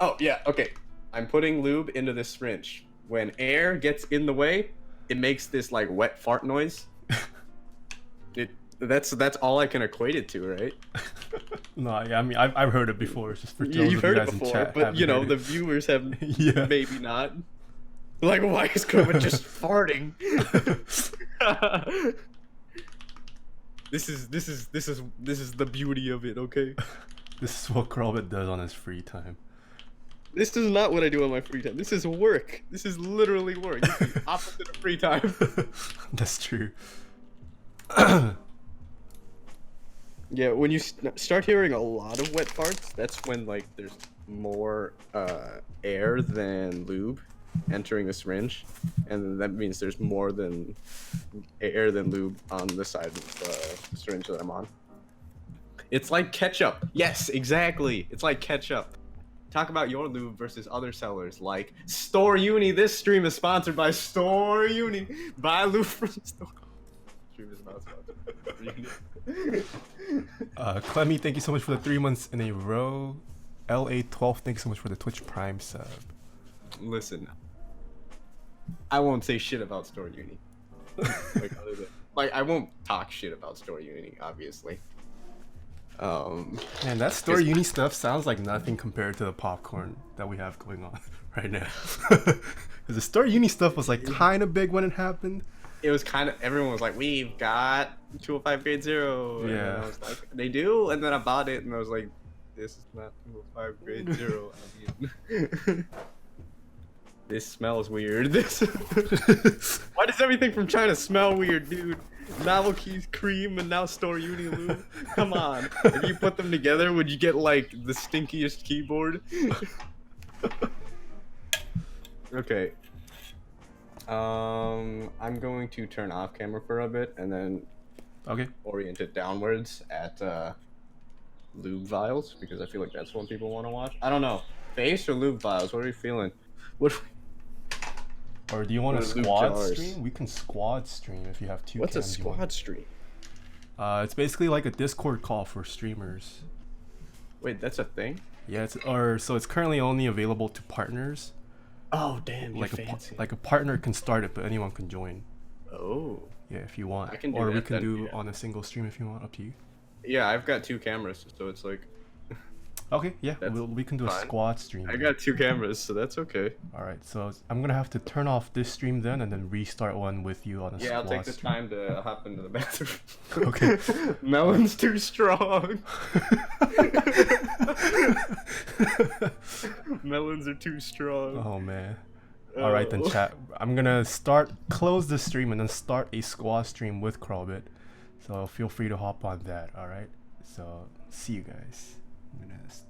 Oh, yeah, okay. I'm putting lube into this syringe. When air gets in the way, it makes this, like, wet fart noise. That's all I can equate it to, right? No, yeah, I mean, I've heard it before. It's just for those You've heard of you guys it before, in chat, but, you know, heard the it. viewers have Yeah. maybe not. Like, why is Kermit just farting? This is the beauty of it, okay? This is what Krelbit does on his free time. This is not what I do on my free time. This is work. This is literally work. This is the opposite of free time. That's true. Yeah, when you start hearing a lot of wet farts, that's when like there's more air than lube entering the syringe, and that means there's more than air than lube on the side of the syringe that I'm on. It's like ketchup. Yes, exactly. It's like ketchup. Talk about your lube versus other sellers like Store Uni. This stream is sponsored by Store Uni. Buy lube from Store. Stream is not sponsored. Clemmy, thank you so much for the 3 months in a row. LA12, thank you so much for the Twitch Prime sub. Listen, I won't say shit about Store Uni. Like I won't talk shit about Store Uni, obviously. Man, that Store Uni stuff sounds like nothing compared to the popcorn that we have going on right now. Because the Store Uni stuff was like kind of big when it happened. It was kind of, everyone was like, we've got 205 grade 0. And Yeah. I was like, they do? And then I bought it and I was like, this is not 205 grade 0. I mean, this smells weird. Why does everything from China smell weird, dude? Novelty's cream and now Store Uni lube. Come on. If you put them together, would you get like the stinkiest keyboard? Okay. I'm going to turn off camera for a bit and then Okay. orient it downwards at lube vials because I feel like that's what people want to watch. I don't know. Face or lube vials? What are you feeling? What? Or do you want a What are lube squad jars? stream? We can squad stream if you have two What's a cams you want. squad stream? It's basically like a Discord call for streamers. Wait, that's a thing? Yeah, so it's currently only available to partners. Oh damn, you're Like fancy. like a partner can start it, but anyone can join. Oh. Yeah, if you want. I can do or we that can then, do yeah. on a single stream if you want. Up to you. Yeah, I've got 2 cameras, so it's like Okay, yeah, That's we can do a fine. squad stream. I then. got 2 cameras, so that's okay. All right, so I'm gonna have to turn off this stream then, and then restart one with you on a Yeah, squad I'll take the stream. time to hop into the bathroom. Okay. Melon's too strong. Melons are too strong. Oh man. All right then, Oh. chat. I'm gonna close the stream, and then start a squad stream with Krelbit. So feel free to hop on that. All right. So see you guys. I'm gonna stop.